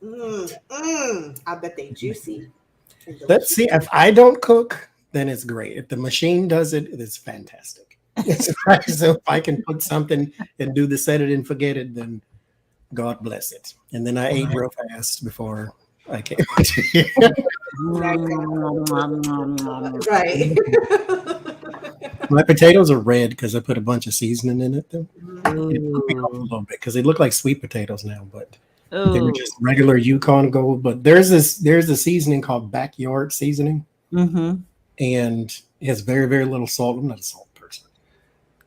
I bet they juicy and Let's delicious. see. If I don't cook, then it's great. If the machine does it, it's fantastic. So if I can put something and do the set it and forget it, then God bless it. And then I ate real fast before I came to you. Now you gotta have a little bit of right. My potatoes are red because I put a bunch of seasoning in it. Though it threw me off a Ooh. little bit because they look like sweet potatoes now, but they were Ooh. just regular Yukon Gold. But there's a seasoning called backyard seasoning, Mm-hmm. and it has very very little salt. I'm not a salt person,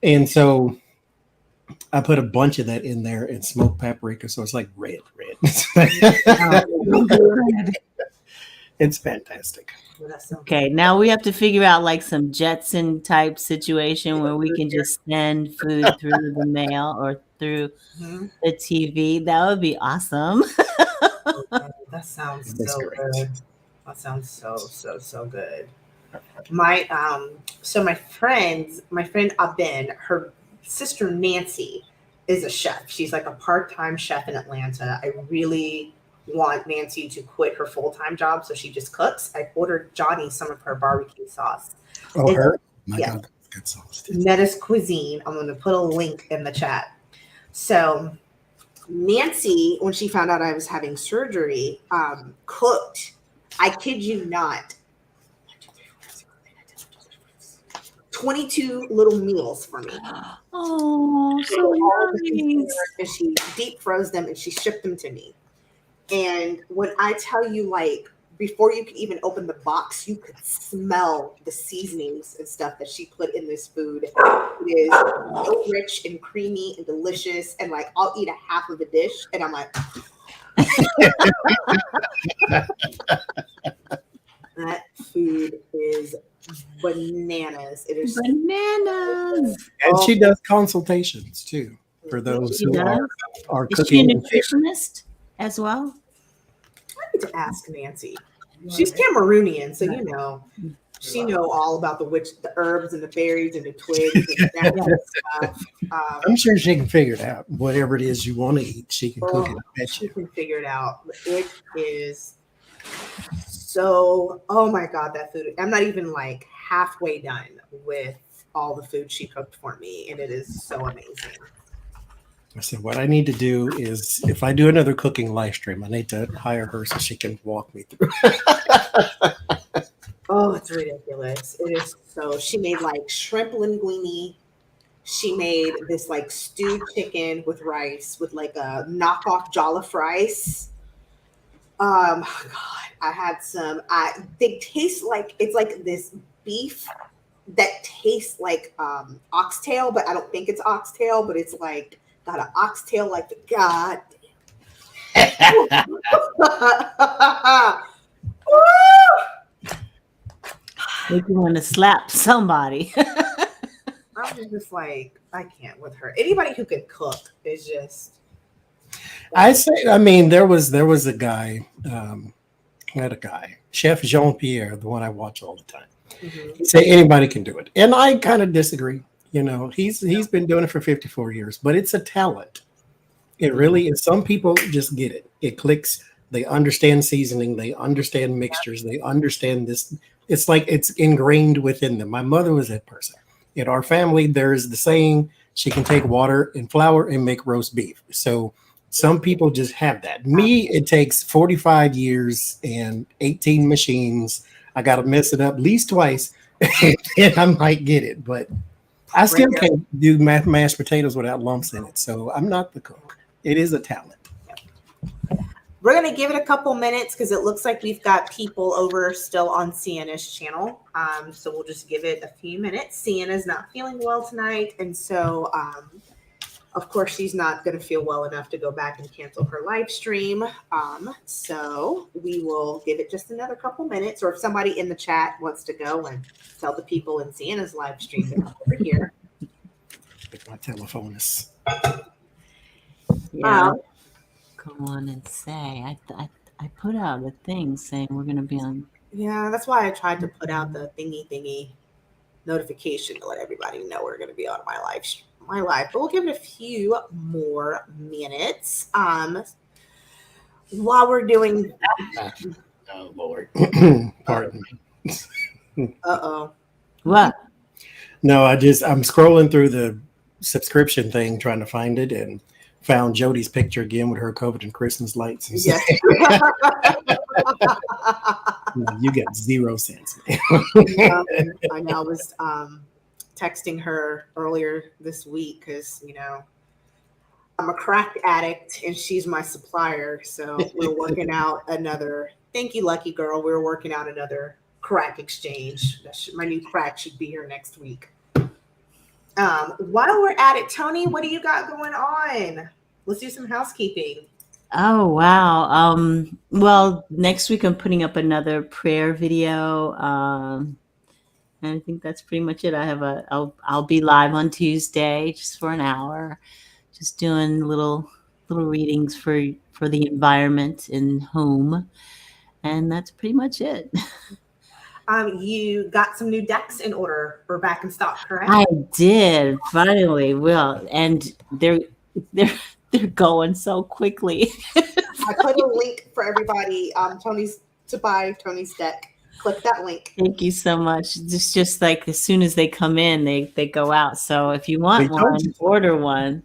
and so I put a bunch of that in there and smoked paprika, so it's like red. Oh, good. It's fantastic. Well, that sounds Okay, now we have to figure out like some Jetson type situation where we can just send food through the mail or through hmm the TV. That would be awesome. that sounds That's so great. good. That sounds so good. My so my friend Abin, her sister Nancy is a chef. She's like a part-time chef in Atlanta. I really want Nancy to quit her full-time job so she just cooks. I ordered Johnny some of her barbecue sauce. Oh, It's her? My yeah, God, that's good sauce. Netta's Cuisine. I'm gonna put a link in the chat. So Nancy, when she found out I was having surgery, cooked. I kid you not, 22 little meals for me. Oh, So so all the containers, nice. and she deep froze them and she shipped them to me. And when I tell you, like, before you could even open the box, you could smell the seasonings and stuff that she put in this food. It is so rich and creamy and delicious. And like, I'll eat a half of a dish, and I'm like, that food is bananas. It is Bananas. And oh, she does consultations too for those She who does. are Is she a cooking in fear. nutritionist as well? I need to ask Nancy. She's Cameroonian, so she know all about the herbs and the berries and the twigs and that Yeah. kind of stuff. I'm sure she can figure it out. Whatever it is you want to eat, she can cook it. Oh, I bet she you. can figure it out. It is so. Oh my god, that food! I'm not even like halfway done with all the food she cooked for me, and it is so amazing. I said, what I need to do is, if I do another cooking live stream, I need to hire her so she can walk me through. Oh, it's ridiculous. It is so. She made like shrimp linguine. She made this like stewed chicken with rice with like a knockoff jollof rice. God, I had some. They taste like it's like this beef that tastes like oxtail, but I don't think it's oxtail, but it's like got an oxtail like the god. Make you want to slap somebody. I'm just like I can't with her. Anybody who can cook is just I say, I mean, there was a guy, not a guy, Chef Jean Pierre, the one I watch all the time. mhm. He say anybody can do it, and I kind of disagree. He's been doing it for 54 years, but it's a talent. It Yeah. really is. Some people just get it. It clicks. They understand seasoning. They understand mixtures. They understand this. It's like it's ingrained within them. My mother was that person. In our family, there's the saying, she can take water and flour and make roast beef. So some people just have that. Me, it takes 45 years and 18 machines. I got to mess it up at least twice, and I might get it. But I Right still here. can't do mashed potatoes without lumps in it. So I'm not the cook. It is a talent. We're gonna give it a couple minutes because it looks like we've got people over still on Sienna's channel. So we'll just give it a few minutes. Sienna's not feeling well tonight, and so of course she's not gonna feel well enough to go back and cancel her live stream. So we will give it just another couple minutes, or if somebody in the chat wants to go and tell the people in Sienna's live stream to come over here. If my telephone is. Yeah. Um, Go on and say. I put out a thing saying we're going to be on. yeah, that's why I tried to put out the thingy notification to let everybody know we're going to be on my live. But we'll give it a few more minutes. while we're doing, Oh Lord, pardon me. uh-oh. What? No, I'm scrolling through the subscription thing trying to find it and found Jody's picture again with her covered in Christmas lights. And Yes. You got 0 cents. I know. I was texting her earlier this week because, I'm a crack addict and she's my supplier. So we're working out another, thank you, lucky girl. We're working out another crack exchange. My new crack should be here next week. While we're at it, Tony, what do you got going on? Let's do some housekeeping. Oh, wow. Well, next week I'm putting up another prayer video. And I think that's pretty much it. I'll be live on Tuesday just for an hour, just doing little readings for the environment and home. And that's pretty much it. You got some new decks in order. We're back in stock, correct? I did finally. Well, and they're going so quickly. I put a link for everybody. To buy Tony's deck. Click that link. Thank you so much. It's just like as soon as they come in, they go out. So if you want one, order one,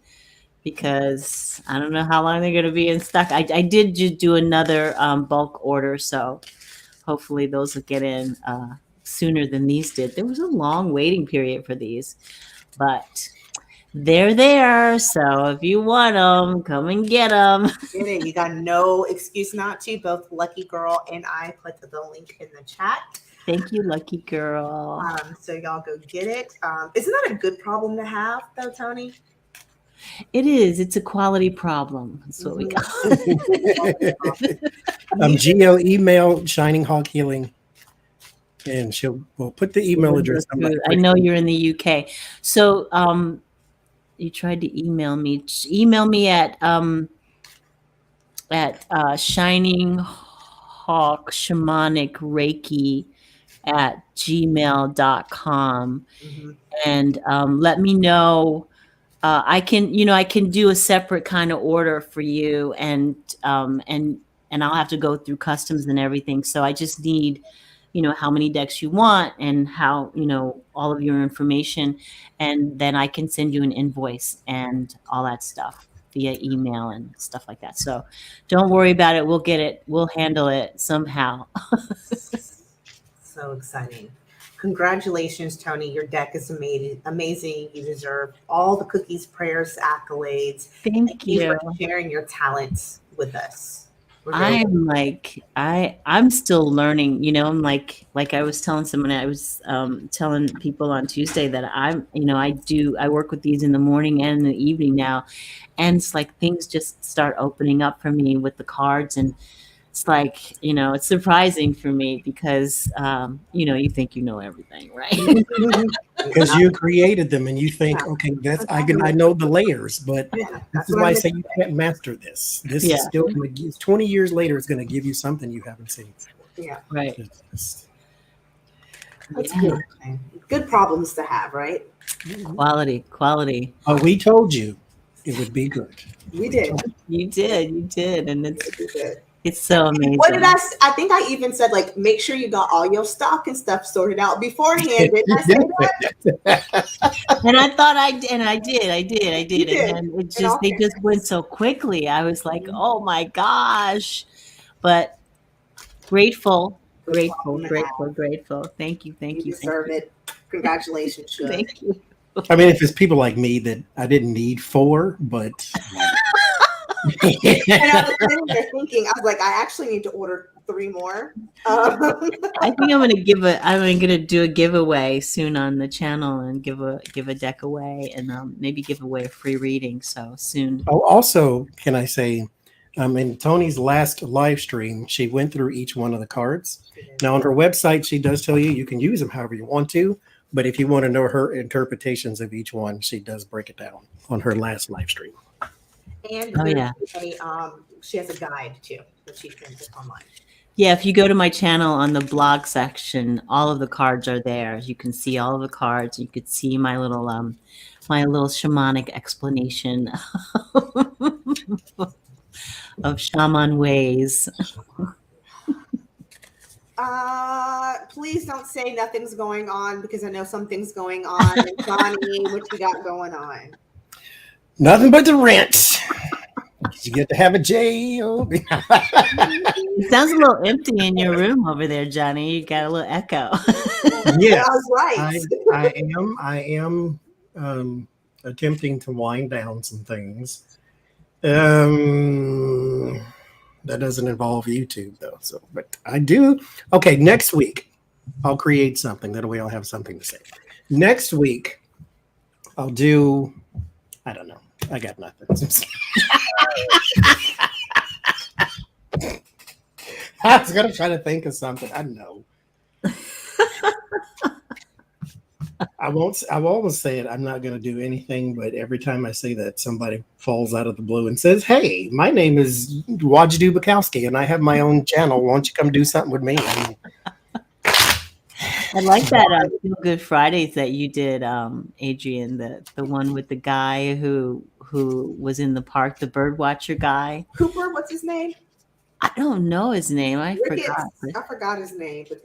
because I don't know how long they're going to be in stock. I did just do another bulk order, so hopefully those will get in sooner than these did. There was a long waiting period for these, but they're there. So if you want them, come and get them. You got no excuse not to. Both Lucky Girl and I put the link in the chat. Thank you, Lucky Girl. So y'all go get it. Isn't that a good problem to have, though, Tony? It is. It's a quality problem. That's what we got. Geo email Shining Hawk Healing, and we'll put the email address. I know you're in the UK, so you tried to email me. Email me at Shining Hawk Shamanic Reiki at gmail.com, and let me know. I can do a separate kind of order for you, and I'll have to go through customs and everything. So I just need, how many decks you want and how, all of your information, and then I can send you an invoice and all that stuff via email and stuff like that. So don't worry about it. We'll get it. We'll handle it somehow. So exciting. Congratulations, Tony. Your deck is amazing. You deserve all the cookies, prayers, accolades. Thank you for sharing your talents with us. I'm still learning, I'm like I was telling someone, I was telling people on Tuesday that I work with these in the morning and in the evening now. And it's like things just start opening up for me with the cards, and it's like, it's surprising for me because, you think you know everything, right? Because you created them and you think, okay, I know the layers, but this is why I say you can't master this. This is still going to 20 years later, it's going to give you something you haven't seen before. Yeah. Right. That's good. Good problems to have, right? Quality. Oh, we told you it would be good. We did. You did. And it's so amazing. What did I think I even said, like, make sure you got all your stock and stuff sorted out beforehand. Didn't I say that? And I thought I did. And then they just went so quickly. I was like, oh my gosh. But grateful. Thank you. You deserve it. Congratulations. Thank you. I mean, if it's people like me that I didn't need 4, but and I was sitting there thinking, I was like, I actually need to order 3 more. I think I'm gonna do a giveaway soon on the channel and give a deck away, and maybe give away a free reading. So soon. Oh, also, can I say, in Tony's last live stream, she went through each one of the cards. Now on her website, she does tell you can use them however you want to, but if you want to know her interpretations of each one, she does break it down on her last live stream. And she has a guide too that she can put online. Yeah, if you go to my channel on the blog section, all of the cards are there. You can see all of the cards. You could see my little shamanic explanation of shaman ways. Please don't say nothing's going on, because I know something's going on. And Johnny, what you got going on? Nothing but the rent. You get to have a job. It sounds a little empty in your room over there, Johnny. You got a little echo. Yes, I was right. I am attempting to wind down some things. That doesn't involve YouTube though. So, but I do. Okay, next week I'll create something. That way I'll have something to say. Next week I'll do. I don't know. I got nothing. I was gonna try to think of something. I know. I won't. I've always said I'm not going to do anything, but every time I say that, somebody falls out of the blue and says, "Hey, my name is Wajdu Bukowski, and I have my own channel. Why don't you come do something with me?" I like that Feel Good Fridays that you did, Adrian. The one with the guy who was in the park, the bird watcher guy. Cooper, what's his name? I don't know his name. I Ricketts. forgot. I forgot his name. But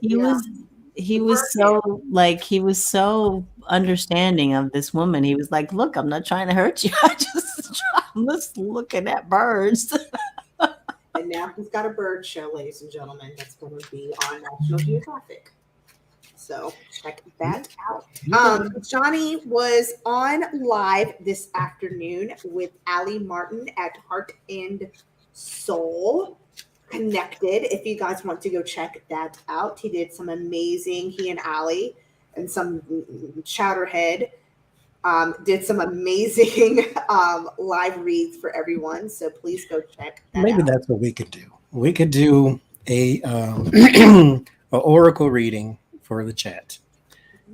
He was so understanding of this woman. He was like, "Look, I'm not trying to hurt you. I'm just looking at birds." And now he's got a bird show, ladies and gentlemen, that's going to be on National Geographic. So check that out. Johnny was on live this afternoon with Allie Martin at Heart and Soul Connected. If you guys want to go check that out, he did some amazing, he and Allie and some Chowderhead did some amazing live reads for everyone. So please go check that Maybe out. that's what we could do. We could do a oracle reading for the chat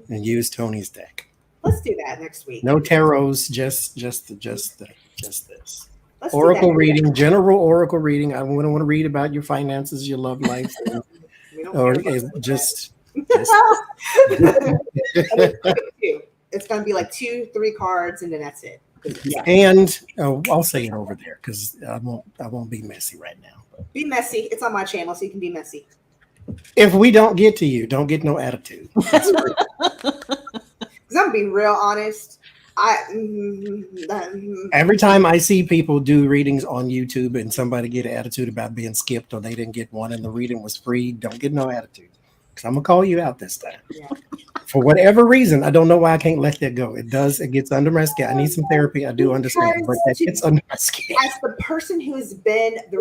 and use Tony's deck. Let's do that next week. No tarots, just this. Let's Oracle reading, general oracle reading. I don't want to read about your finances, your love life, or just. It's going to be like 2-3 cards, and then that's it. Yeah. And I'll say it over there because I won't be messy right now. Be messy. It's on my channel, so you can be messy. If we don't get to you, don't get no attitude. Because I'm being real honest. Every time I see people do readings on YouTube and somebody get an attitude about being skipped or they didn't get one and the reading was free, don't get no attitude. Because I'm gonna call you out this time. Yeah. For whatever reason, I don't know why I can't let that go. It gets under my skin. I need some therapy. I do understand, but that gets under my skin. As the person who has been the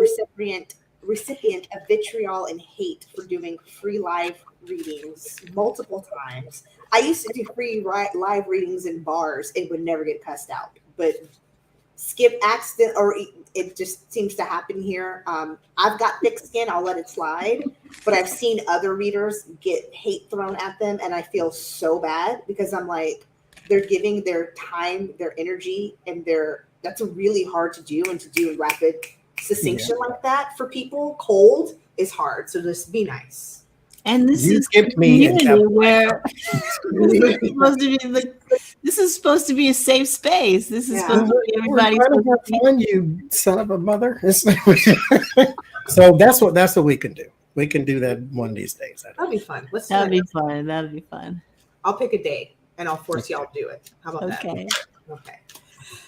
recipient of vitriol and hate for doing free live readings multiple times. I used to do free live readings in bars and would never get cussed out, but skip accident, or it just seems to happen here. I've got thick skin. I'll let it slide, but I've seen other readers get hate thrown at them. And I feel so bad because I'm like, they're giving their time, their energy, and that's really hard to do, and to do in rapid succinction like that for people cold is hard. So just be nice. And this is where this is supposed to be a safe space. This is supposed to be everybody's fun, you son of a mother. So that's what we can do. We can do that one of these days. That'd be fun. That'd be fun. I'll pick a day and I'll force y'all to do it. How about that? Okay.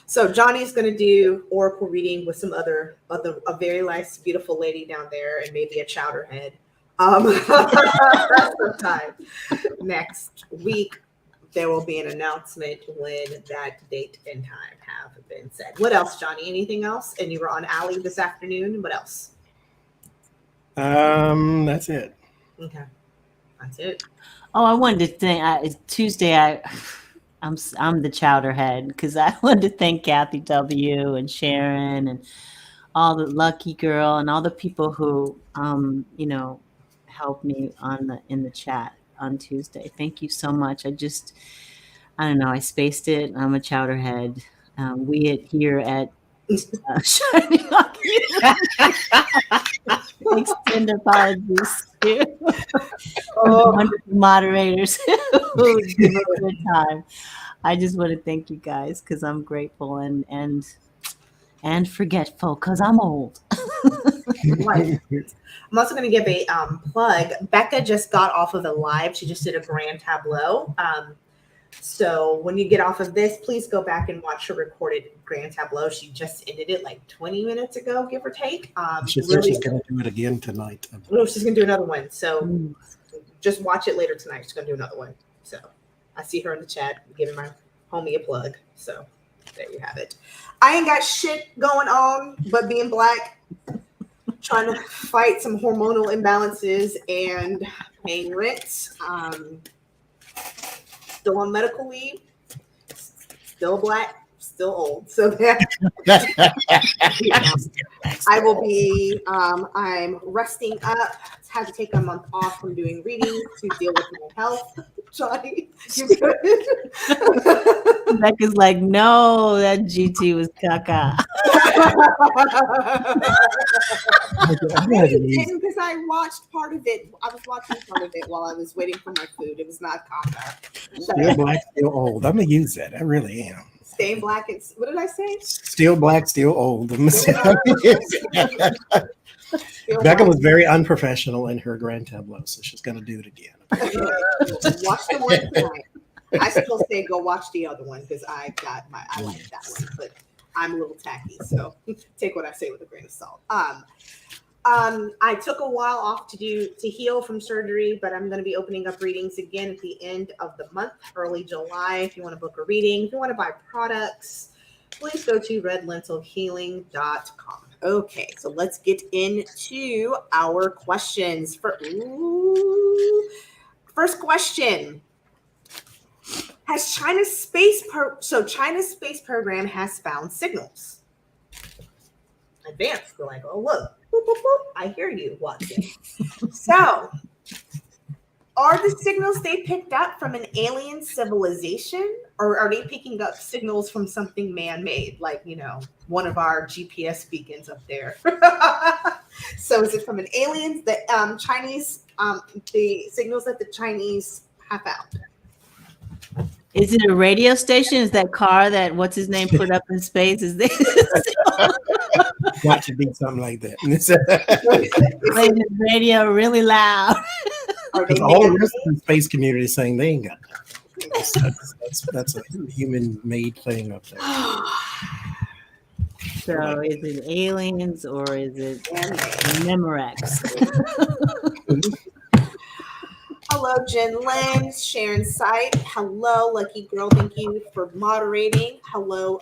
So Johnny's going to do oracle reading with some a very nice, beautiful lady down there, and maybe a chowderhead. Sometime next week, there will be an announcement when that date and time have been said. What else, Johnny? Anything else? And you were on Allie this afternoon. What else? That's it. Okay, that's it. Oh, I wanted to thank Tuesday. I'm the chowderhead because I wanted to thank Kathy W. and Sharon and all the Lucky Girl and all the people who helped me in the chat on Tuesday. Thank you so much. I don't know. I spaced it. I'm a chowderhead. We here at Shiny Lucky extend apologies to wonderful moderators who give us their time. I just want to thank you guys because I'm grateful and forgetful because I'm old. Like, I'm also going to give a plug. Becca just got off of a live. She just did a grand tableau. So when you get off of this, please go back and watch her recorded grand tableau. She just ended it like 20 minutes ago, give or take. She said she's going to do it again tonight. Oh, she's going to do another one. So just watch it later tonight. She's going to do another one. So I see her in the chat giving my homie a plug. So there you have it. I ain't got shit going on but being Black, trying to fight some hormonal imbalances and paying rent. Still on medical leave, still Black, still old. So I will be, I'm resting up. Had to take a month off from doing readings to deal with my health. Johnny, you good? Becca's like, no, that GT was caca. Because I watched part of it. I was watching part of it while I was waiting for my food. It was not caca. Still Black, still old. I'm going to use that. I really am. Staying Black. And what did I say? Still Black, still old. Becca Black. was very unprofessional in her grand tableau, so she's going to do it again. Watch the one tonight. I still say go watch the other one because I like that one, but I'm a little tacky, so take what I say with a grain of salt. I took a while off to heal from surgery, but I'm going to be opening up readings again at the end of the month, early July. If you want to book a reading, if you want to buy products, please go to redlentilhealing.com. Okay, so let's get into our questions. First question. Has China's space program has found signals. Advanced, go like, oh look, boop, boop, boop. I hear you, Watson. So, are the signals they picked up from an alien civilization, or are they picking up signals from something man-made, like, one of our GPS beacons up there? So is it from an alien, the Chinese, the signals that the Chinese have found? Is it a radio station? Is that car that what's his name put up in space? Is this Got to be something like that. playing the radio really loud? The whole rest of the space community is saying they ain't got nothing. That's a human-made thing up there. So is it aliens or is it Memorex? Hello, Jen Lynn, Sharon Sight. Hello, Lucky Girl. Thank you for moderating. Hello,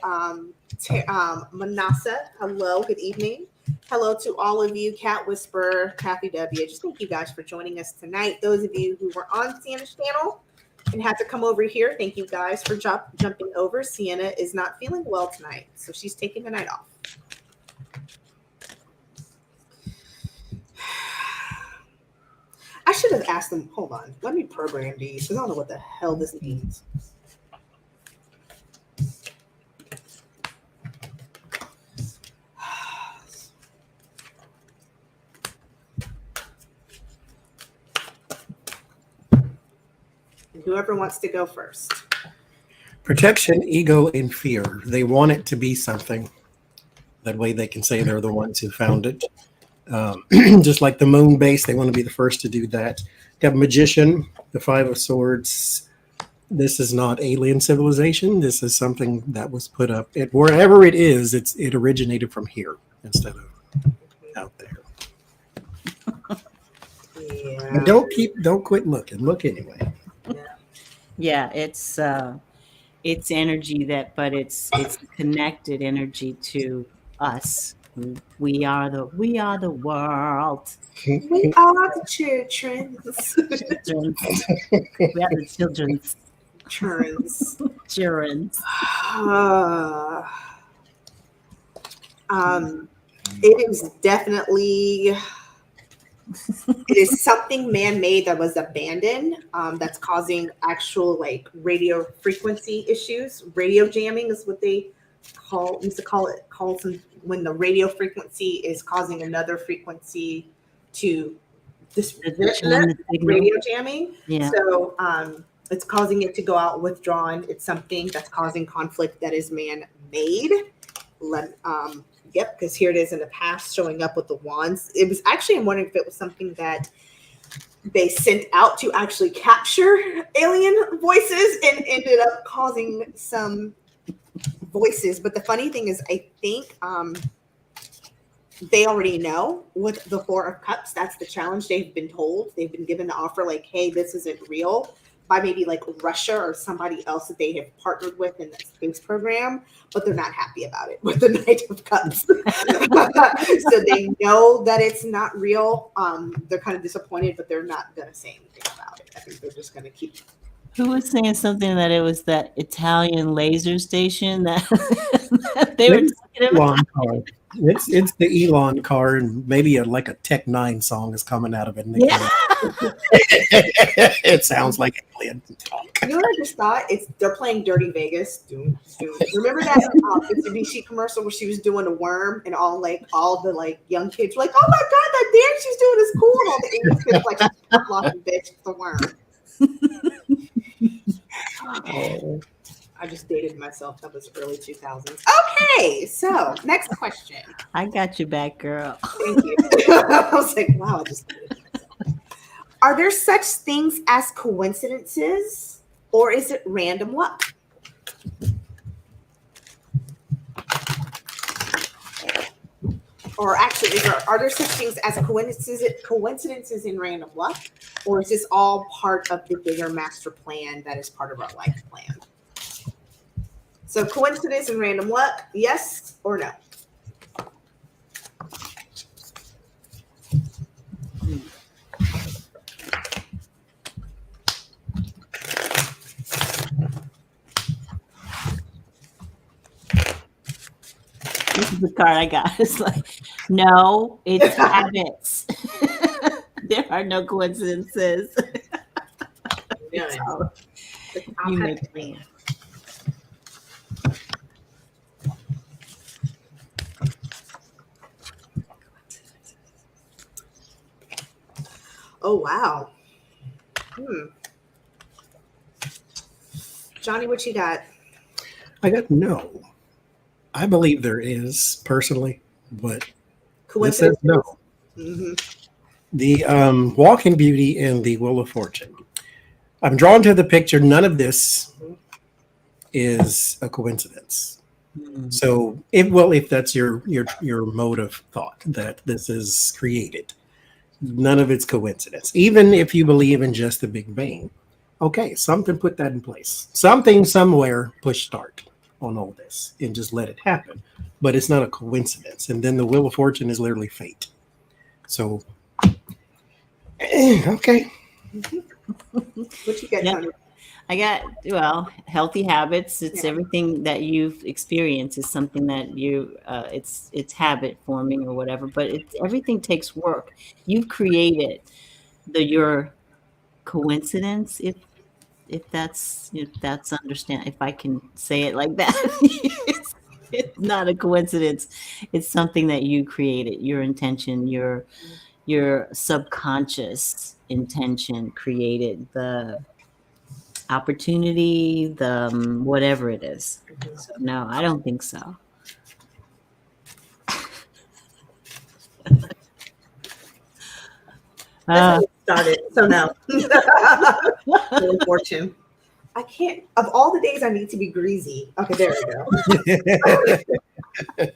Manasa. Hello, good evening. Hello to all of you, Cat Whisperer, Kathy W. Just thank you guys for joining us tonight. Those of you who were on Sienna's channel and had to come over here, thank you guys for jumping over. Sienna is not feeling well tonight, so she's taking the night off. I should have asked them, hold on, let me program these because I don't know what the hell this means. Whoever wants to go first. Protection, ego, and fear. They want it to be something. That way they can say they're the ones who found it. Just like the moon base, they want to be the first to do that. You have Magician, the Five of Swords. This is not alien civilization. This is something that was put up. Wherever it is, it originated from here instead of out there. Yeah. And don't quit looking. Look anyway. Yeah, it's energy but it's connected energy to us. We are the world. We are the children. We are the children's. Children's. It is definitely. It is something man-made that was abandoned. That's causing actual radio frequency issues. Radio jamming is what they used to call it. When the radio frequency is causing another frequency to radio jamming. Yeah. So it's causing it to go out withdrawn. It's something that's causing conflict that is man-made. Yep, because here it is in the past showing up with the wands. It was actually, I'm wondering if it was something that they sent out to actually capture alien voices and ended up causing some voices. But the funny thing is, I think they already know with the Four of Cups. That's the challenge. They've been told, they've been given the offer like, hey, this isn't real, by maybe like Russia or somebody else that they have partnered with in the space program, but they're not happy about it with the Knight of Cups. So they know that it's not real. They're kind of disappointed, but they're not going to say anything about it. I think they're just going to keep. Who was saying something that it was that Italian laser station that, that they were talking about? Elon car. It's the Elon car, and maybe like a Tech 9 song is coming out of it. Yeah. It sounds like alien talk. You know what I just thought? They're playing Dirty Vegas. Remember that Mitsubishi commercial where she was doing a worm and all the like young kids were like, oh my god, that dance she's doing is cool, and all the English kids like, she's laughing, bitch, it's a worm. Oh, I just dated myself. That was early 2000s. Okay, so next question. I got you back, girl. Thank you. I was like, wow, I just dated myself. Are there such things as coincidences, or is it random luck? Or actually, are there such things as coincidences in random luck, or is this all part of the bigger master plan that is part of our life plan? So coincidence and random luck, yes or no? This is the card I got. It's like, no, it's habits. There are no coincidences. So, You make plans. oh wow. Johnny, what you got? I got no. I believe there is personally, but this says no. Mm-hmm. The Walking Beauty and the Wheel of Fortune. I'm drawn to the picture. None of this is a coincidence. So, if that's your mode of thought that this is created, none of it's coincidence. Even if you believe in just the Big Bang, okay, something put that in place. Something somewhere push start on all this and just let it happen. But it's not a coincidence. And then the Wheel of Fortune is literally fate. So, okay. What you got, Yep. Johnny? I got, healthy habits. It's everything that you've experienced is something that it's habit forming or whatever, but everything takes work. You've created your coincidence, if that's if I can say it like that. It's not a coincidence. It's something that you created, your intention, your subconscious intention created the opportunity, the whatever it is. So no, I don't think so. That's how it started. So no. Wheel of Fortune. I can't. Of all the days I need to be greasy. Okay, there we go.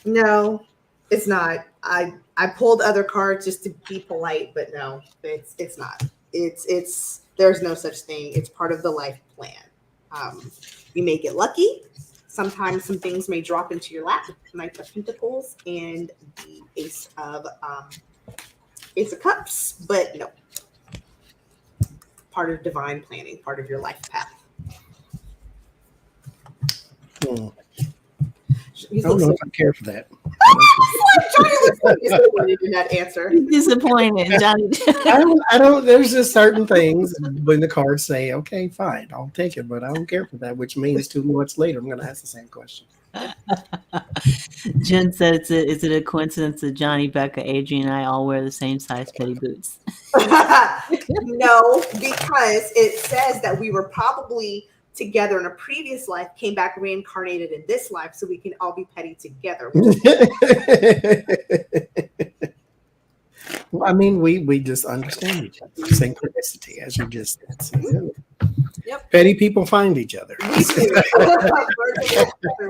No, it's not. I pulled other cards just to be polite, but no, it's not. It's there's no such thing. It's part of the life plan. You may get lucky. Sometimes some things may drop into your lap. Knight of Pentacles and the Ace of Cups, but no. Part of divine planning, part of your life path. I don't know if I care for that. Johnny looks so disappointed in that answer. Disappointed, Johnny. I don't. There's just certain things when the cards say, "Okay, fine, I'll take it," but I don't care for that. Which means 2 months later, I'm going to ask the same question. Jen said, "Is it a coincidence that Johnny, Becca, Adrian, and I all wear the same size petty boots?" No, because it says that we were probably together in a previous life, came back reincarnated in this life, so we can all be petty together. Well, I mean, we just understand each other. Synchronicity, as you just said. Yep. Petty people find each other. We do.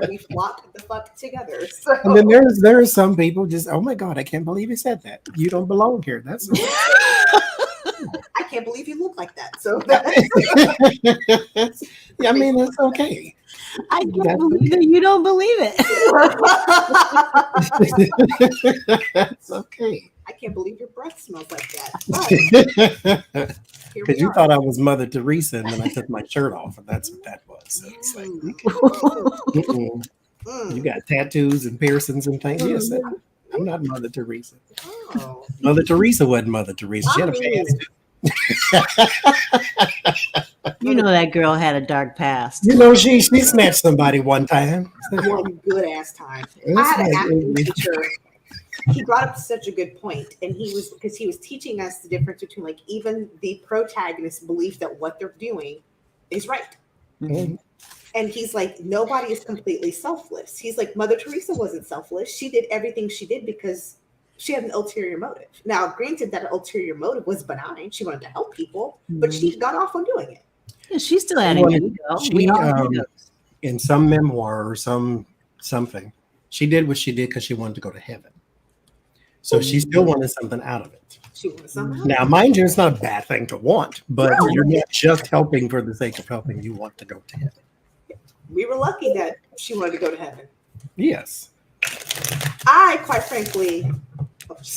We flock the fuck together. So. And then there are some people just, oh my God, I can't believe you said that. You don't belong here. That's I can't believe you look like that. So yeah, I mean, that's okay. I can't believe that you don't believe it. That's okay. I can't believe your breath smells like that. But here we Because you are. thought I was Mother Teresa, and then I took my shirt off, and that's what that was. So it's like, you got tattoos and piercings and things. Yes, I'm not Mother Teresa. Oh. Mother Teresa wasn't Mother Teresa. She had a past. You know that girl had a dark past. You know, she snatched somebody one time. One good ass time. It's I had an like- acting teacher. He brought up such a good point, and he was teaching us the difference between like even the protagonist's belief that what they're doing is right. Mhm. And he's like, nobody is completely selfless. He's like, Mother Teresa wasn't selfless. She did everything she did because she had an ulterior motive. Now, granted, that ulterior motive was benign. She wanted to help people, but she got off on doing it. Yeah, she still had an ego. We all do those. In some memoir or something, she did what she did because she wanted to go to heaven. So she still wanted something out of it. She wanted somehow. Now, mind you, it's not a bad thing to want, but you're not just helping for the sake of helping. You want to go to heaven. We were lucky that she wanted to go to heaven. Yes. I, quite frankly,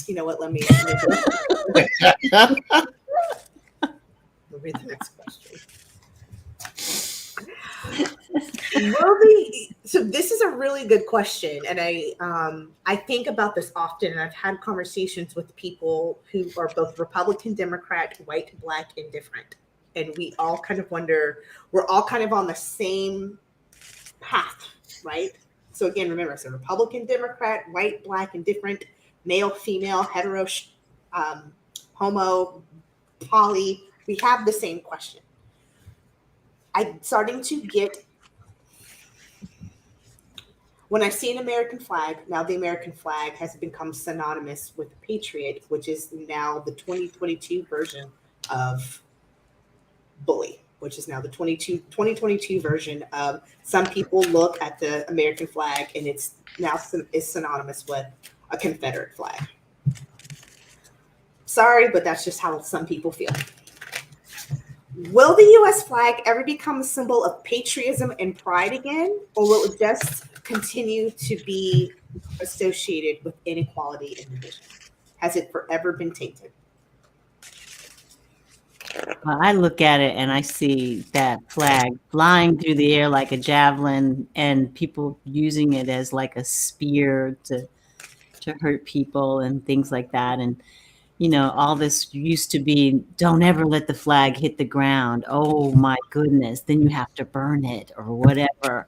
you know what? Let me read the next question. So this is a really good question, and I think about this often, and I've had conversations with people who are both Republican, Democrat, white, black, and different, and we all kind of wonder, we're all kind of on the same path, right? So again, remember, so Republican, Democrat, white, black, and different, male, female, hetero, homo, poly, we have the same question. I'm starting to get, when I see an American flag, now the American flag has become synonymous with patriot, which is now the 2022 version of bully, which is now the 2022 version of, some people look at the American flag and it's now is synonymous with a Confederate flag. Sorry, but that's just how some people feel. Will the U.S. flag ever become a symbol of patriotism and pride again, or will it just continue to be associated with inequality and division? Has it forever been tainted? Well, I look at it and I see that flag flying through the air like a javelin, and people using it as like a spear to hurt people and things like that. And you know, all this used to be, don't ever let the flag hit the ground. Oh my goodness, then you have to burn it or whatever.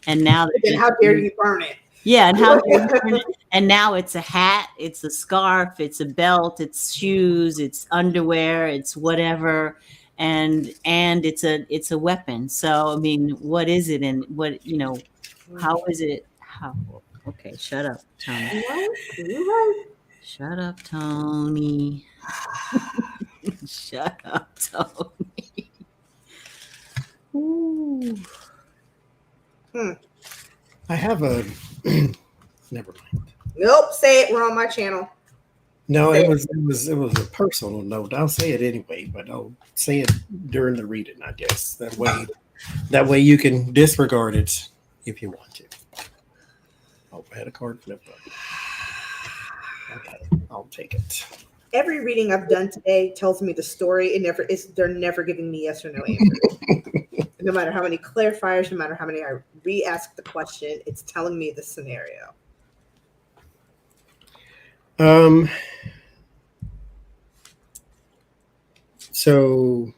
And now Then how dare you burn it? Yeah, and how dare you burn it? And now it's a hat, it's a scarf, it's a belt, it's shoes, it's underwear, it's whatever, and it's a weapon. So I mean, what is it, and what, you know, how is it? How? Okay, shut up, Tony. You're right. Shut up, Tony. Shut up, Tony. Ooh. I have a. Never mind. Nope, say it. We're on my channel. No, it was a personal note. I'll say it anyway, but I'll say it during the reading, I guess. That way you can disregard it if you want to. Oh, I had a card flip up. Okay, I'll take it. Every reading I've done today tells me the story. They're never giving me yes or no answers. No matter how many clarifiers, no matter how many I re-ask the question, it's telling me the scenario. So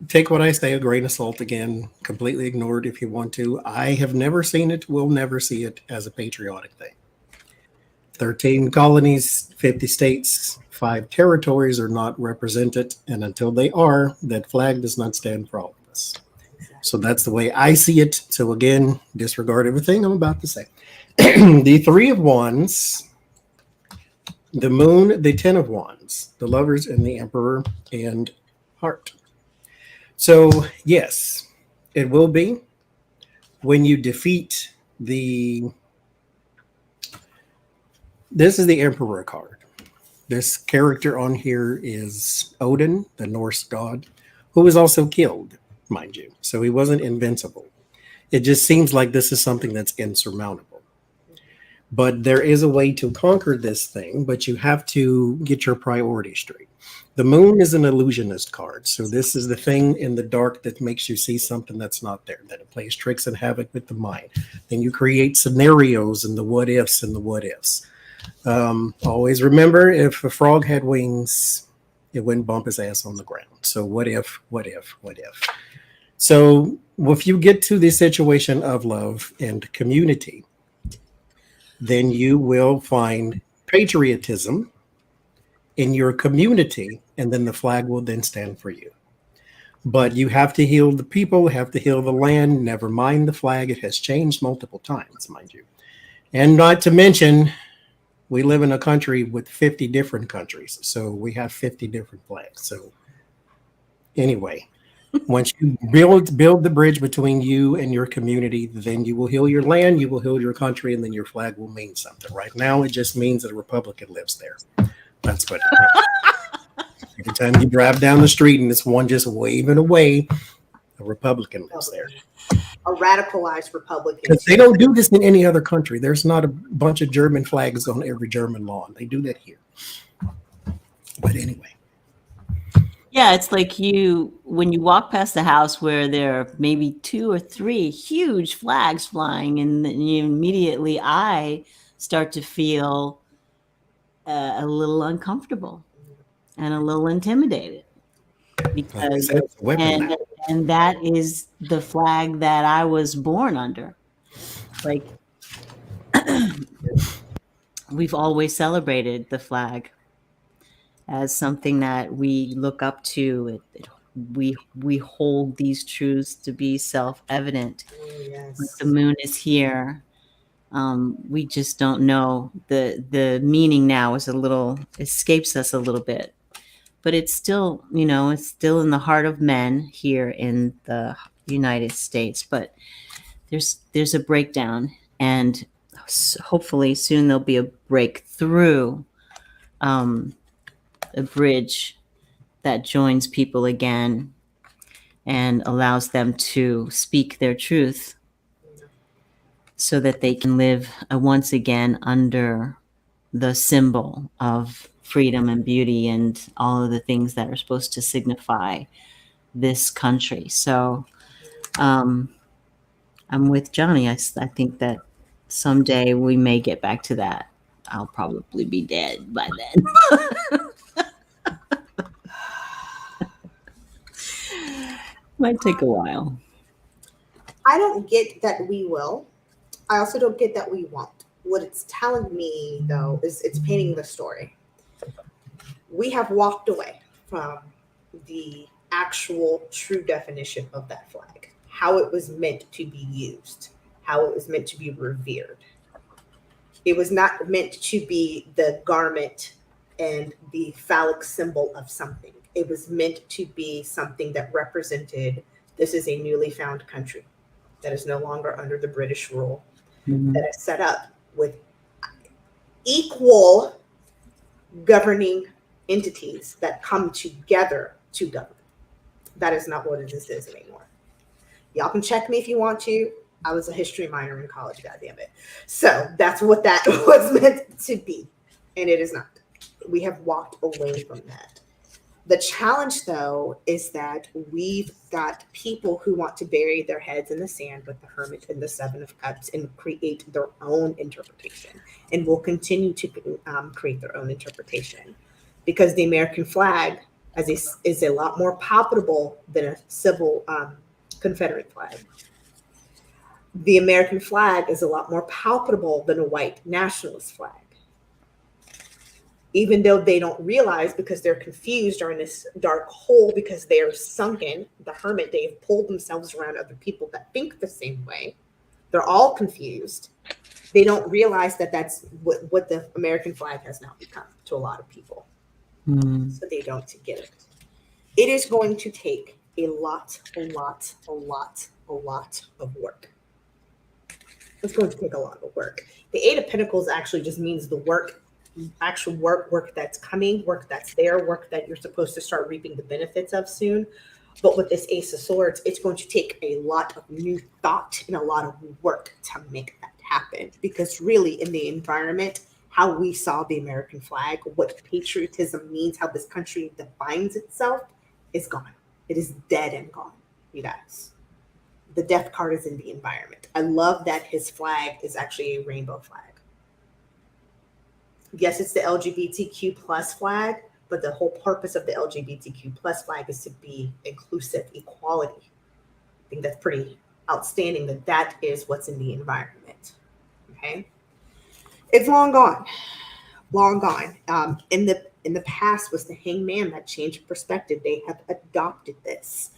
take what I say a grain of salt again, completely ignore it if you want to. I have never seen it, will never see it as a patriotic thing. 13 colonies, 50 states, 5 territories are not represented. And until they are, that flag does not stand for all of us. So that's the way I see it. So again, disregard everything I'm about to say. The 3 of Wands, the Moon, the 10 of Wands, the Lovers, and the Emperor, and Heart. So yes, it will be when you defeat the. This is the Emperor card. This character on here is Odin, the Norse god, who was also killed, mind you. So he wasn't invincible. It just seems like this is something that's insurmountable. But there is a way to conquer this thing, but you have to get your priorities straight. The Moon is an illusionist card. So this is the thing in the dark that makes you see something that's not there, that it plays tricks and havoc with the mind. Then you create scenarios and the what ifs and the what ifs. Always remember, if a frog had wings, it wouldn't bump his ass on the ground. So what if, what if, what if? So if you get to the situation of love and community, then you will find patriotism in your community, and then the flag will then stand for you. But you have to heal the people, have to heal the land, never mind the flag. It has changed multiple times, mind you. And not to mention, we live in a country with 50 different countries. So we have 50 different flags. So anyway, once you build the bridge between you and your community, then you will heal your land, you will heal your country, and then your flag will mean something. Right now, it just means that a Republican lives there. That's what it means. Every time you drive down the street and this one just waving away, a Republican lives there. A radicalized Republican. Because they don't do this in any other country. There's not a bunch of German flags on every German lawn. They do that here. But anyway. Yeah, it's like when you walk past the house where there are maybe 2 or 3 huge flags flying, and then immediately I start to feel a little uncomfortable and a little intimidated, because and that is the flag that I was born under. Like, we've always celebrated the flag as something that we look up to. We hold these truths to be self-evident. Yes. Like the moon is here. We just don't know. The meaning now is escapes us a little bit, but it's still, it's still in the heart of men here in the United States. But there's a breakdown, and hopefully soon there'll be a breakthrough. A bridge that joins people again and allows them to speak their truth so that they can live once again under the symbol of freedom and beauty and all of the things that are supposed to signify this country. So I'm with Johnny. I think that someday we may get back to that. I'll probably be dead by then. Might take a while. I don't get that we will. I also don't get that we won't. What it's telling me, though, is it's painting the story. We have walked away from the actual true definition of that flag, how it was meant to be used, how it was meant to be revered. It was not meant to be the garment and the phallic symbol of something. It was meant to be something that represented this is a newly found country that is no longer under the British rule, that is set up with equal governing entities that come together to govern. That is not what this is anymore. Y'all can check me if you want to. I was a history minor in college, goddammit. So that's what that was meant to be. And it is not. We have walked away from that. The challenge, though, is that we've got people who want to bury their heads in the sand with the Hermit and the Seven of Cups and create their own interpretation, and will continue to create their own interpretation, because the American flag is a lot more palpable than a civil Confederate flag. The American flag is a lot more palpable than a white nationalist flag. even though they don't realize because they're confused or in this dark hole because they are sunken, the hermit, they've pulled themselves around other people that think the same way. They're all confused. They don't realize that that's what the American flag has now become to a lot of people. So they don't get it. It is going to take a lot of work. It's going to take a lot of work. The Eight of Pentacles actually just means the work, actual work that's coming, work that's there, work that you're supposed to start reaping the benefits of soon. But with this Ace of Swords, it's going to take a lot of new thought and a lot of work to make that happen. Because really, in the environment, how we saw the American flag, what patriotism means, how this country defines itself, is gone. It is dead and gone, you guys. The death card is in the environment. I love that his flag is actually a rainbow flag. Yes, it's the LGBTQ plus flag, but the whole purpose of the LGBTQ plus flag is to be inclusive, equality. I think that's pretty outstanding that that is what's in the environment. Okay. It's long gone. In the past was the hangman that changed perspective. They have adopted this.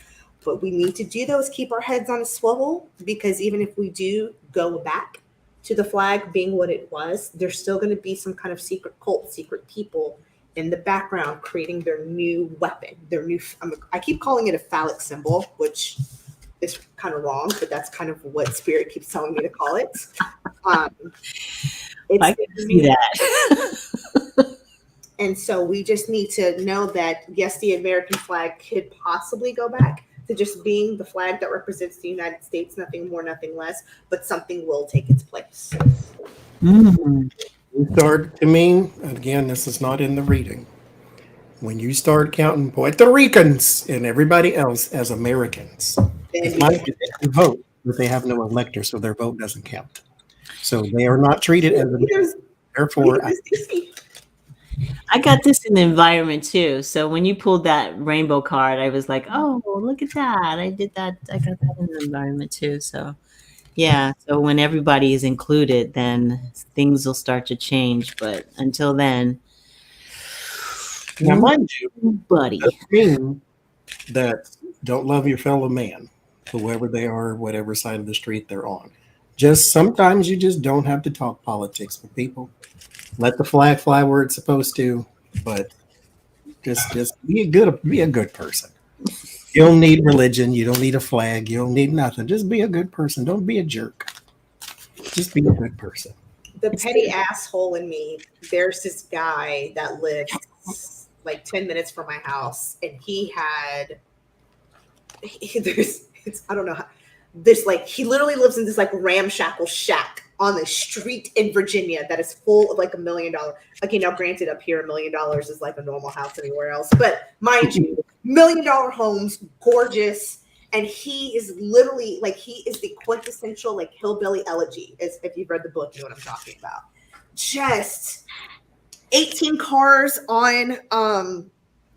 But we need to do those, keep our heads on a swivel, because even if we do go back to the flag being what it was, there's still going to be some kind of secret cult, secret people in the background creating their new weapon, I keep calling it a phallic symbol, which is kind of wrong, but that's kind of what Spirit keeps telling me to call it. I can see that. And so we just need to know that, yes, the American flag could possibly go back to just being the flag that represents the United States, nothing more, nothing less, but something will take its place. You start to mean, again, this is not in the reading. When you start counting Puerto Ricans and everybody else as Americans, it's my they can vote, but they have no elector, so their vote doesn't count. So they are not treated as Americans. Therefore, I got this in the environment too. So when you pulled that rainbow card, I was like, oh, look at that. I did that. I got that in the environment too. So yeah. So when everybody is included, then things will start to change. But until then, now mind you, buddy, doesn't mean that don't love your fellow man, whoever they are, whatever side of the street they're on. Just sometimes you just don't have to talk politics with people. Let the flag fly where it's supposed to, but just be a good person. You don't need religion. You don't need a flag. You don't need nothing. Just be a good person. Don't be a jerk. Just be a good person. The petty asshole in me, there's this guy that lives like 10 minutes from my house, and he literally lives in this like ramshackle shack on the street in Virginia that is full of like $1 million. Okay, now granted, up here $1 million is like a normal house anywhere else, but mind you, $1 million homes, gorgeous, and he is literally like, he is the quintessential like hillbilly elegy. As if you've read the book, you know what I'm talking about. Just 18 cars on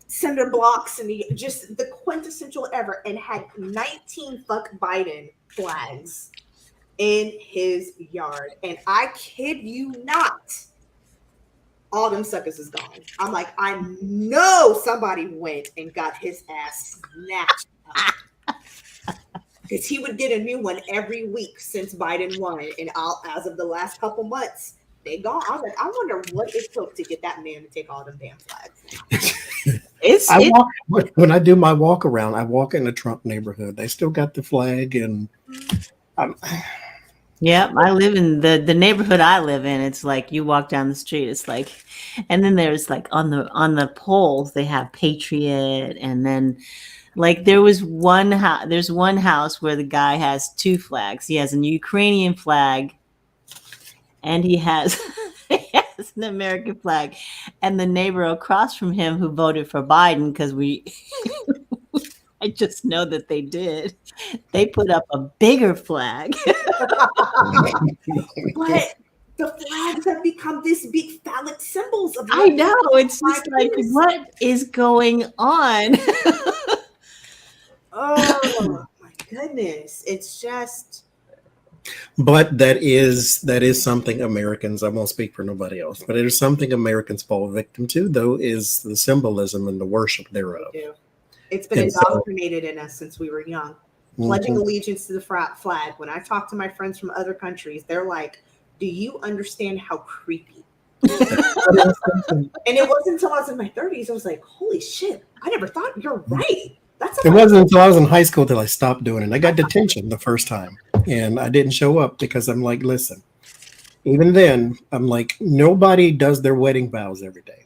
cinder blocks, and just the quintessential ever, and had 19 fuck Biden flags in his yard. And I kid you not, all them suckers is gone. I'm like, I know somebody went and got his ass snatched up. Because he would get a new one every week since Biden won. And as of the last couple months, they gone. I was like, I wonder what it took to get that man to take all them damn flags. When I do my walk around, I walk in the Trump neighborhood. They still got the flag, and yeah, I live in the neighborhood I live in. It's like you walk down the street, it's like, and then there's like on the poles they have Patriot, and then like there's one house where the guy has two flags. He has a Ukrainian flag, and he has an American flag, and the neighbor across from him who voted for Biden, because I just know that they did. They put up a bigger flag. But the flags have become this big phallic symbols of I know. It's just like, what is going on? Oh my goodness. It's just But that is something Americans, I won't speak for nobody else, but it is something Americans fall victim to, though, is the symbolism and the worship thereof. Yeah. It's been And so, indoctrinated in us since we were young. Pledging mhm. allegiance to the flag. When I talk to my friends from other countries, they're like, do you understand how creepy? And it wasn't until I was in my 30s, I was like, holy shit, I never thought. You're right. That's It wasn't until I was in high school till I stopped doing it. I got detention the first time, and I didn't show up because I'm like, listen, even then, I'm like, nobody does their wedding vows every day.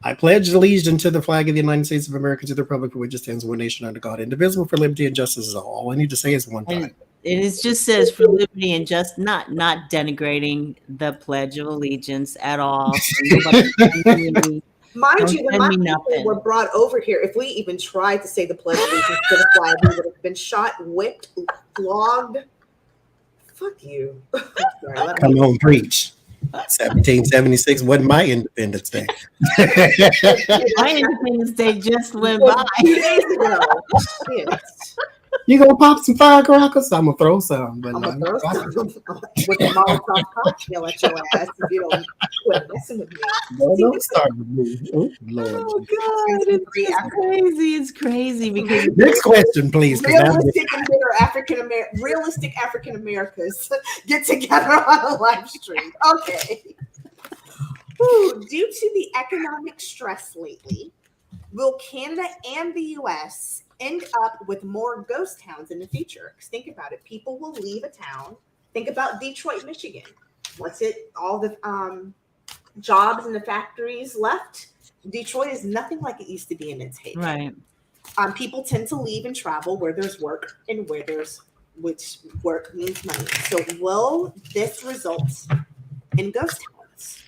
I pledge allegiance to the flag of the United States of America, to the republic for which it stands, one nation under God, indivisible, for liberty and justice is all. All I need to say is one And time. it just says for liberty and just not denigrating the Pledge of Allegiance at all. So nobody send me, Mind don't you, when send my me people nothing. were brought over here, if we even tried to say the pledge of allegiance to the flag, we would have been shot, whipped, flogged. Fuck you. Sorry, let Come me. on, preach. 1776 wasn't my Independence Day. My Independence Day just went Well, by. 2 days ago. Shit. You gonna pop some firecrackers? I'm gonna throw some, but I'm no, gonna throw some with a Molotov cocktail at your ass if you don't quit messing with me. don't start with me. Oh, Lord. Oh God, it's just crazy. It's crazy because Next question, please. 'cause now- Realistic African Americans get together on a live stream. Okay. Ooh, due to the economic stress lately, will Canada and the US end up with more ghost towns in the future? Because think about it. People will leave a town. Think about Detroit, Michigan. What's it? All the jobs in the factories left. Detroit is nothing like it used to be in its heyday. right. People tend to leave and travel where there's work and which work means money. So will this result in ghost towns?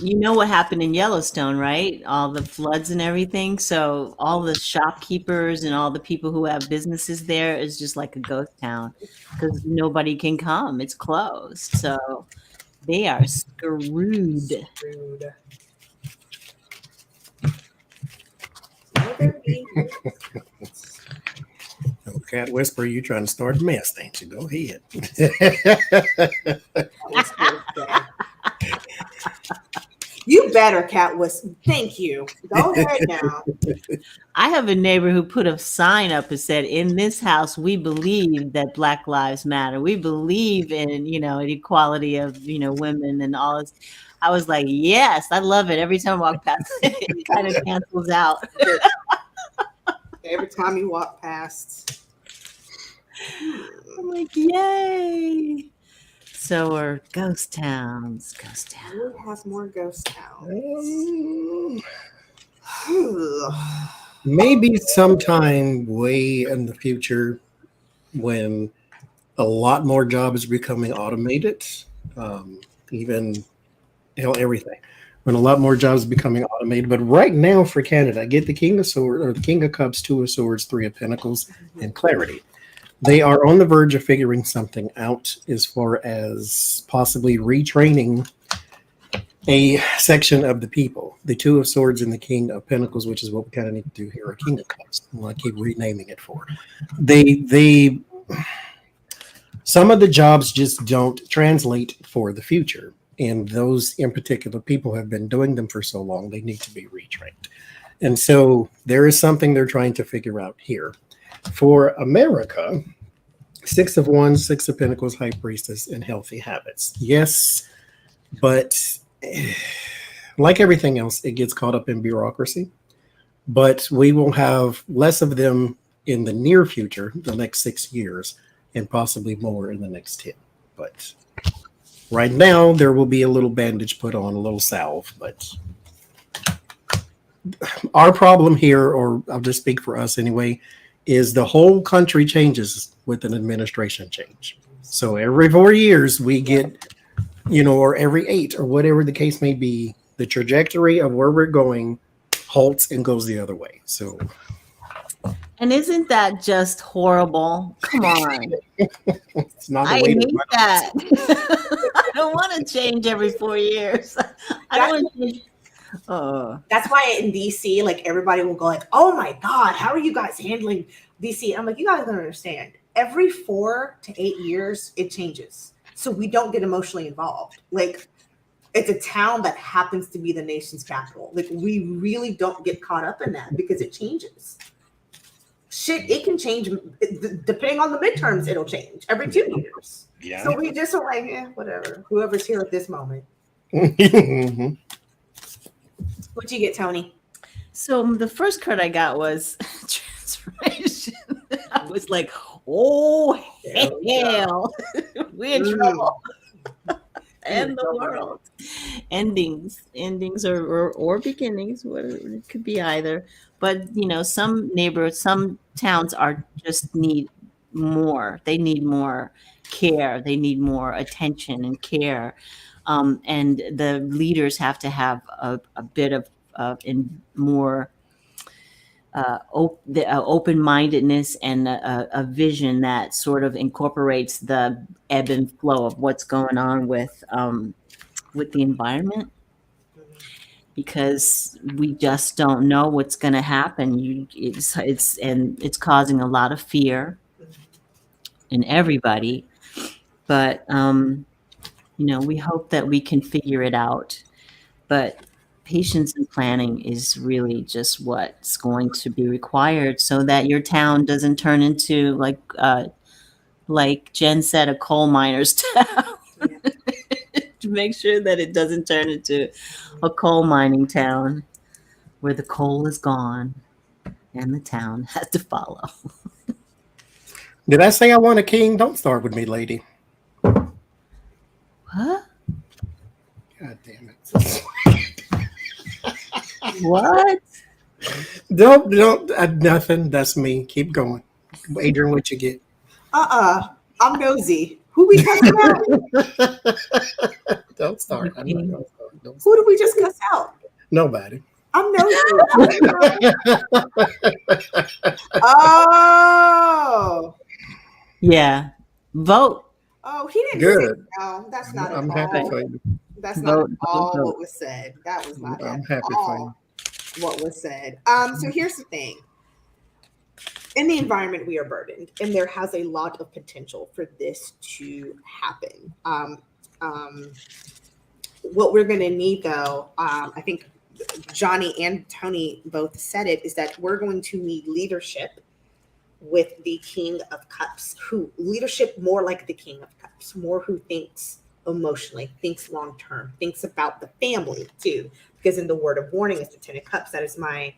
You know what happened in Yellowstone, right? All the floods and everything. So all the shopkeepers and all the people who have businesses there is just like a ghost town because nobody can come. It's closed. So they are screwed. Rude. Oh, Cat Whisper, you trying to start a mess, ain't you? Go ahead. You better, Cat Whisper. Thank you. Go ahead now. I have a neighbor who put a sign up and said, in this house, we believe that Black Lives Matter. We believe in, equality of, women and all this. I was like, yes, I love it. Every time I walk past, it kind of cancels out. Every time you walk past. I'm like, yay. So are ghost towns. Ghost towns. We'll have more ghost towns. Maybe sometime way in the future when a lot more jobs are becoming automated, even everything. When a lot more jobs are becoming automated. But right now for Canada, I get the King of Swords or the King of Cups, Two of Swords, Three of Pentacles, and Clarity. They are on the verge of figuring something out as far as possibly retraining a section of the people. The Two of Swords and the King of Pentacles, which is what we kind of need to do here, or King of Cups. I keep renaming it for. They some of the jobs just don't translate for the future. And those in particular people have been doing them for so long, they need to be retrained. And so there is something they're trying to figure out here. For America, Six of Wands, Six of Pentacles, High Priestess, and Healthy Habits. Yes, but like everything else, it gets caught up in bureaucracy. But we will have less of them in the near future, the next 6 years, and possibly more in the next 10. But right now, there will be a little bandage put on, a little salve. But our problem here, or I'll just speak for us anyway, is the whole country changes with an administration change. So every 4 years we get, or every 8 or whatever the case may be, the trajectory of where we're going halts and goes the other way. So, and isn't that just horrible? Come on. it's not the I way hate to that. I don't want to change every 4 years. I don't want to change. That's why in DC, like everybody will go like, "Oh my God, how are you guys handling DC?" I'm like, you guys don't understand. every 4 to 8 years, it changes. So we don't get emotionally involved. Like, it's a town that happens to be the nation's capital. Like, we really don't get caught up in that because it changes. Shit, it can change depending on the midterms. It'll change every 2 years. Yeah. So we just are like, whatever. Whoever's here at this moment. Mhm. What'd you get, Tony? So the first card I got was transformation. I was like, oh hell, we're in trouble. And the world. Endings or beginnings. It could be either. But some neighborhoods, some towns just need more. They need more care. They need more attention and care. And the leaders have to have a bit of more open-mindedness and a vision that sort of incorporates the ebb and flow of what's going on with the environment, because we just don't know what's going to happen. It's causing a lot of fear in everybody, but we hope that we can figure it out. But patience and planning is really just what's going to be required so that your town doesn't turn into like Jen said, a coal miner's town. To make sure that it doesn't turn into a coal mining town where the coal is gone and the town has to follow. Did I say I want a king? Don't start with me, lady. What? God damn it. What? Don't, nothing. That's me. Keep going. Adrian, what you get? I'm nosy. Who we cussing out? Don't start. I'm not gonna start. Don't Who did we just cuss out? Nobody. I'm nosy. Oh. Yeah. Vote. Oh, he didn't Good. say no. That's not I'm at happy all. for you. That's not Vote, at all vote. what was said. That was not I'm at happy for all what was said. So here's the thing. In the environment, we are burdened, and there has a lot of potential for this to happen. What we're going to need, though, I think Johnny and Tony both said it, is that we're going to need leadership with the King of Cups, who leadership more like the King of Cups, more who thinks emotionally, thinks long term, thinks about the family too. Because in the word of warning is the Ten of Cups. That is my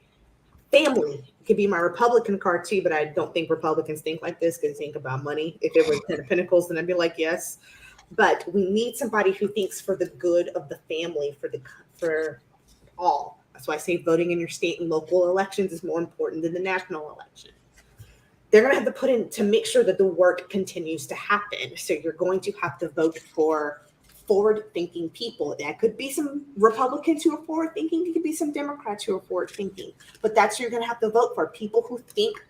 family. It could be my Republican card too, but I don't think Republicans think like this because they think about money. If it was Ten of Pentacles, then I'd be like, yes. But we need somebody who thinks for the good of the family, for all. That's why I say voting in your state and local elections is more important than the national election. They're going to have to put in to make sure that the work continues to happen. So you're going to have to vote for forward-thinking people. That could be some Republicans who are forward-thinking. It could be some Democrats who are forward-thinking. But that's who you're going to have to vote for, people who think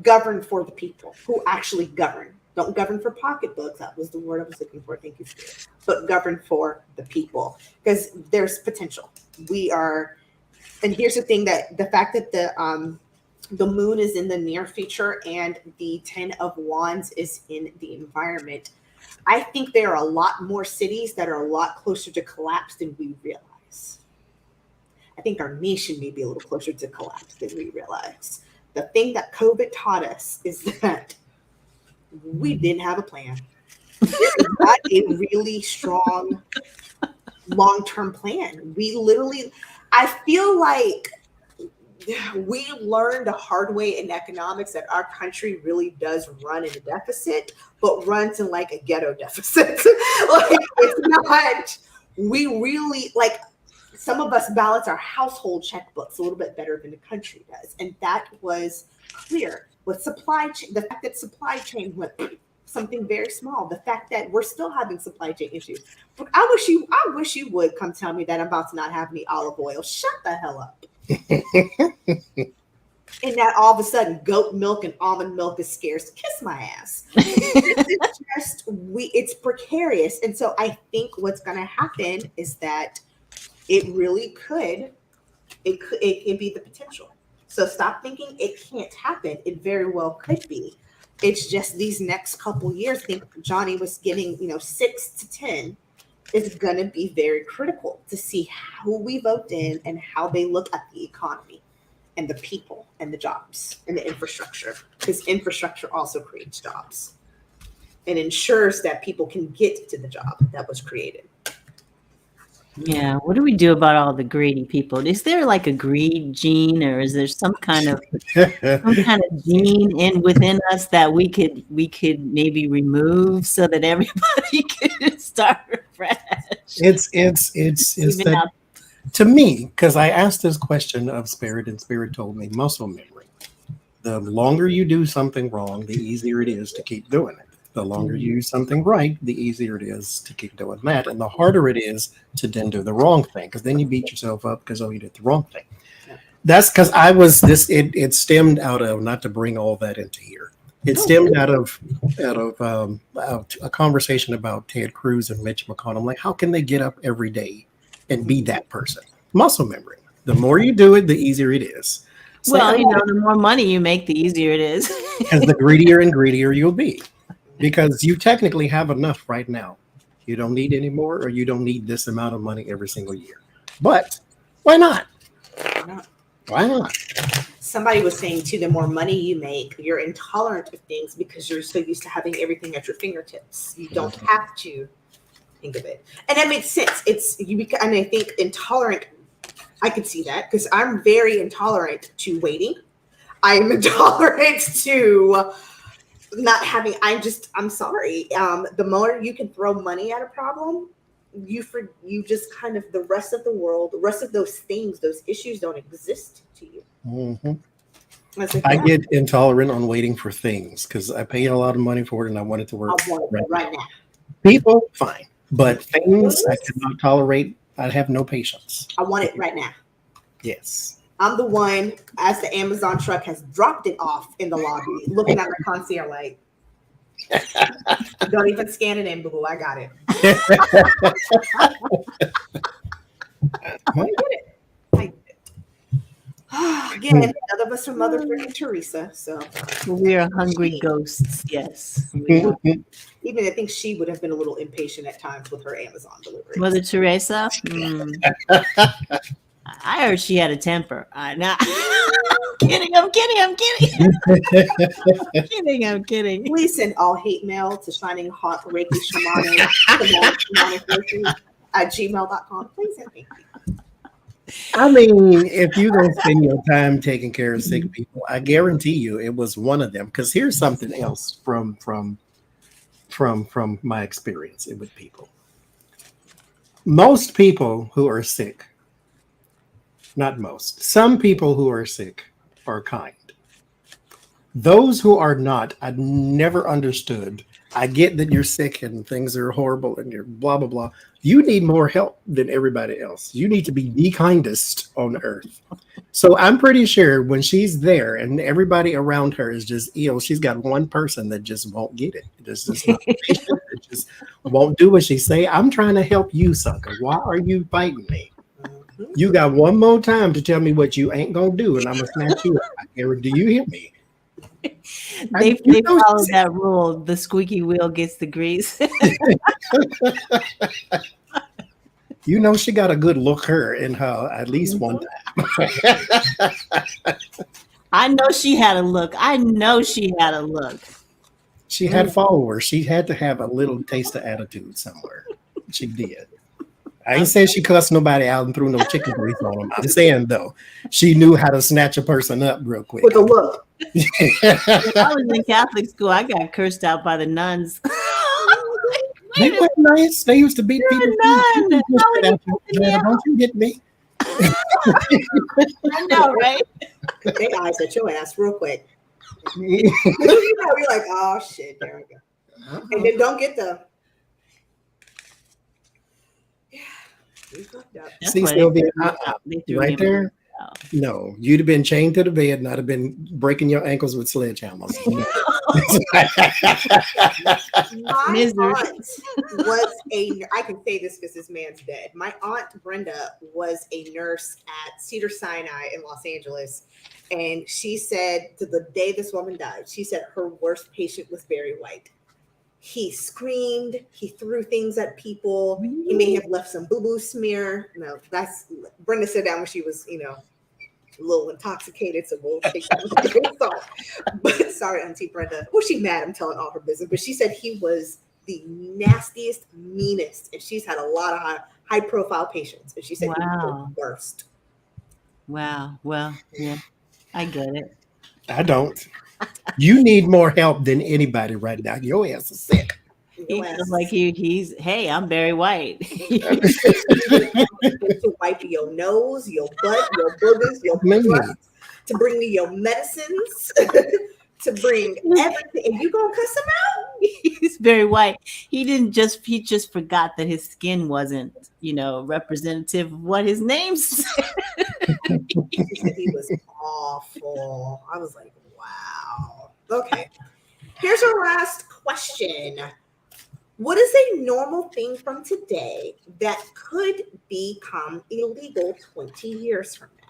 govern for the people, who actually govern. Don't govern for pocketbooks. That was the word I was looking for. Thank you, Spirit. But govern for the people, because there's potential. And here's the thing, that the fact that the moon is in the near future and the 10 of Wands is in the environment, I think there are a lot more cities that are a lot closer to collapse than we realize. I think our nation may be a little closer to collapse than we realize. The thing that COVID taught us is that we didn't have a plan. There is not a really strong long-term plan. I feel like we learned the hard way in economics that our country really does run in a deficit, but runs in like a ghetto deficit. Like, it's not, we really, like, some of us balance our household checkbooks a little bit better than the country does. And that was clear with supply chain, the fact that supply chain went something very small, the fact that we're still having supply chain issues. I wish you would come tell me that I'm about to not have any olive oil. Shut the hell up. And that all of a sudden goat milk and almond milk is scarce. Kiss my ass. It's precarious. And so I think what's going to happen is that it really could be the potential. So stop thinking it can't happen. It very well could be. It's just these next couple years. I think Johnny was getting, 6 to 10 is going to be very critical to see who we vote in and how they look at the economy and the people and the jobs and the infrastructure, because infrastructure also creates jobs and ensures that people can get to the job that was created. Yeah. What do we do about all the greedy people? Is there like a greed gene, or is there some kind of gene within us that we could maybe remove so that everybody could start fresh? It's that, to me, because I asked this question of Spirit, and Spirit told me muscle memory. The longer you do something wrong, the easier it is to keep doing it. The longer you do something right, the easier it is to keep doing that. And the harder it is to then do the wrong thing, because then you beat yourself up because, you did the wrong thing. That's because I was this, it stemmed out of, not to bring all that into here. It stemmed out of a conversation about Ted Cruz and Mitch McConnell. Like, how can they get up every day and be that person? Muscle memory. The more you do it, the easier it is. So, well, the more money you make, the easier it is. Because the greedier and greedier you'll be. Because you technically have enough right now. You don't need any more, or you don't need this amount of money every single year. But why not? Why not? Somebody was saying too, the more money you make, you're intolerant of things because you're so used to having everything at your fingertips. You don't have to think of it. And that makes sense. And I think intolerant, I could see that because I'm very intolerant to waiting. I am intolerant to not having, I'm sorry. The more you can throw money at a problem, you just kind of, the rest of the world, the rest of those things, those issues don't exist to you. Mm-hmm. I get intolerant on waiting for things because I paid a lot of money for it and I want it to work right now. People, fine. But things I cannot tolerate, I have no patience. I want it right now. Yes. I'm the one, as the Amazon truck has dropped it off in the lobby, looking at the concierge like, don't even scan it in, boo. I got it. I get it. Again, none of us are Mother freaking Teresa, so we are hungry ghosts. Yes, even I think she would have been a little impatient at times with her Amazon delivery. Mother Teresa. I heard she had a temper. I'm kidding. I'm kidding. Please send all hate mail to Shining Hot Reiki Shamanic at gmail.com. Please and thank you. I mean, if you don't spend your time taking care of sick people, I guarantee you it was one of them. Because here's something else from my experience with people. Most people who are sick, not most, some people who are sick are kind. Those who are not, I've never understood. I get that you're sick and things are horrible and you're blah, blah, blah. You need more help than everybody else. You need to be the kindest on earth. So I'm pretty sure when she's there and everybody around her is just ill, she's got one person that just won't get it. Just not patient, that just won't do what she say. I'm trying to help you, sucker. Why are you fighting me? You got one more time to tell me what you ain't gonna do, and I'm gonna snatch you up. Do you hear me? They follow that rule. The squeaky wheel gets the grease. You know she got a good look her in her at least one time. I know she had a look. She had followers. She had to have a little taste of attitude somewhere. She did. I ain't saying she cussed nobody out and threw no chicken grease on them. I'm saying, though, she knew how to snatch a person up real quick. With a look. When I was in Catholic school, I got cursed out by the nuns. They were nice. They used to beat people. Don't you hit me? I know, right? They eyes at your ass real quick. You're like, oh, shit, there we go. And then don't get the... See, Sylvia, right there. No, you'd have been chained to the bed, not have been breaking your ankles with sledgehammers. My Misery. aunt was I can say this because this man's dead. My aunt Brenda was a nurse at Cedars-Sinai in Los Angeles. And she said to the day this woman died, she said her worst patient was Barry White. He screamed, he threw things at people, he may have left some boo-boo smear. No, that's Brenda said that when she was, a little intoxicated, so we'll take that with a grain of salt. But sorry, Auntie Brenda. Well, she's mad I'm telling all her business, but she said he was the nastiest, meanest, and she's had a lot of high profile patients, and she said he was the worst. Wow. Well, yeah, I get it. I don't. You need more help than anybody right now. Your ass is sick. He feels like he's, hey, I'm Barry White. To wipe your nose, your butt, your boogers, your breath, to bring me your medicines, to bring everything. And you gonna cuss him out? He's Barry White. He just forgot that his skin wasn't, representative of what his name said. He was awful. I was like, wow. Okay. Here's our last question. What is a normal thing from today that could become illegal 20 years from now?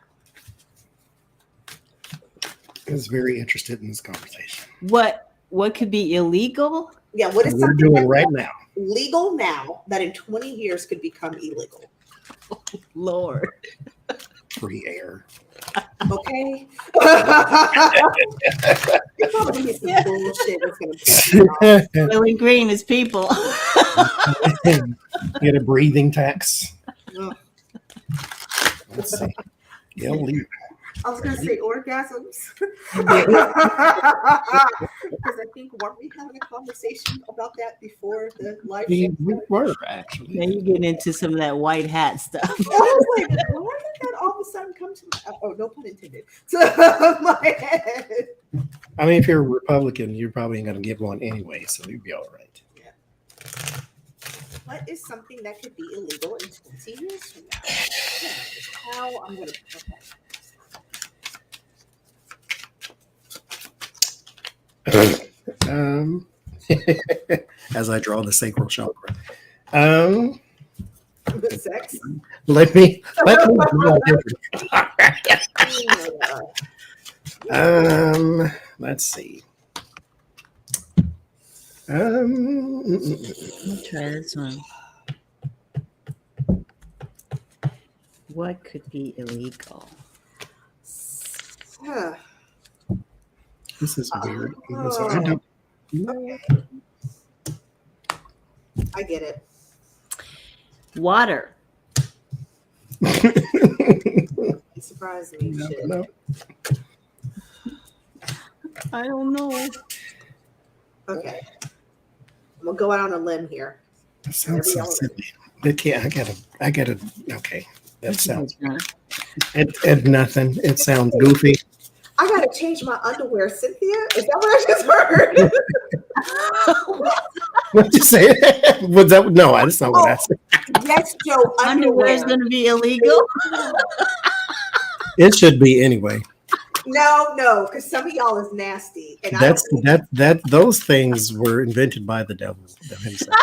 I was very interested in this conversation. What could be illegal? Yeah, what is we're something doing right now? Legal now that in 20 years could become illegal? Oh, Lord. Free air. Okay. You're probably gonna get some bullshit that's gonna piss you off. Feeling green is people. Get a breathing tax. Ugh. Let's see. Illegal. I was gonna say orgasms. Because I think weren't we having a conversation about that before the live We show? were actually. Now you're getting into some of that white hat stuff. I was like, why did that all of a sudden come to my no pun intended to my head? I mean, if you're a Republican, you're probably going to get one anyway, so you'd be all right. Yeah. What is something that could be illegal in 20 years from now? How I'm gonna As I draw the sacral chakra. sex. Let me let's see. Let me try this one. What could be illegal? This is weird. Okay. I get it. Water. You surprised me. Shit. No. I don't know. Okay. I'm gonna go out on a limb here. That sounds so silly. But yeah, I gotta okay. That sounds and nothing. It sounds goofy. I gotta change my underwear, Cynthia. Is that what I just heard? What'd you say? Was that no? That's not what I said. Yes, Joe. Underwear is going to be illegal. It should be anyway. No, because some of y'all is nasty, and those things were invented by the devil himself.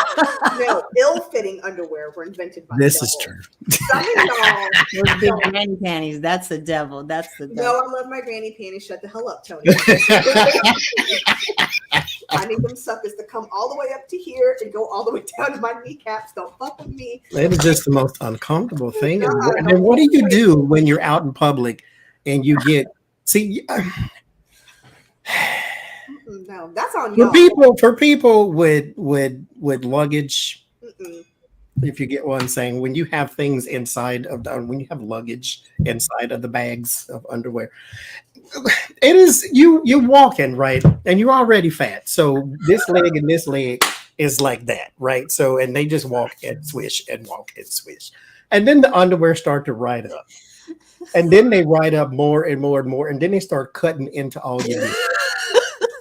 No, ill-fitting underwear were invented by. This the is devil. true. Some of y'all. Those big granny panties. That's the devil. That's the devil. No, I love my granny panties. Shut the hell up, Tony. I need them suckers to come all the way up to here and go all the way down to my kneecaps. Don't fuck with me. It is just the most uncomfortable thing. And then what do you do when you're out in public and you get no, that's on y'all. For people with luggage. Mm-mm. If you get what I'm saying, when you have things inside of when you have luggage inside of the bags of underwear, it is you walking, right? And you're already fat. So this leg and this leg is like that, right? So, and they just walk and swish and walk and swish. And then the underwear start to ride up. And then they ride up more and more and more. And then they start cutting into all your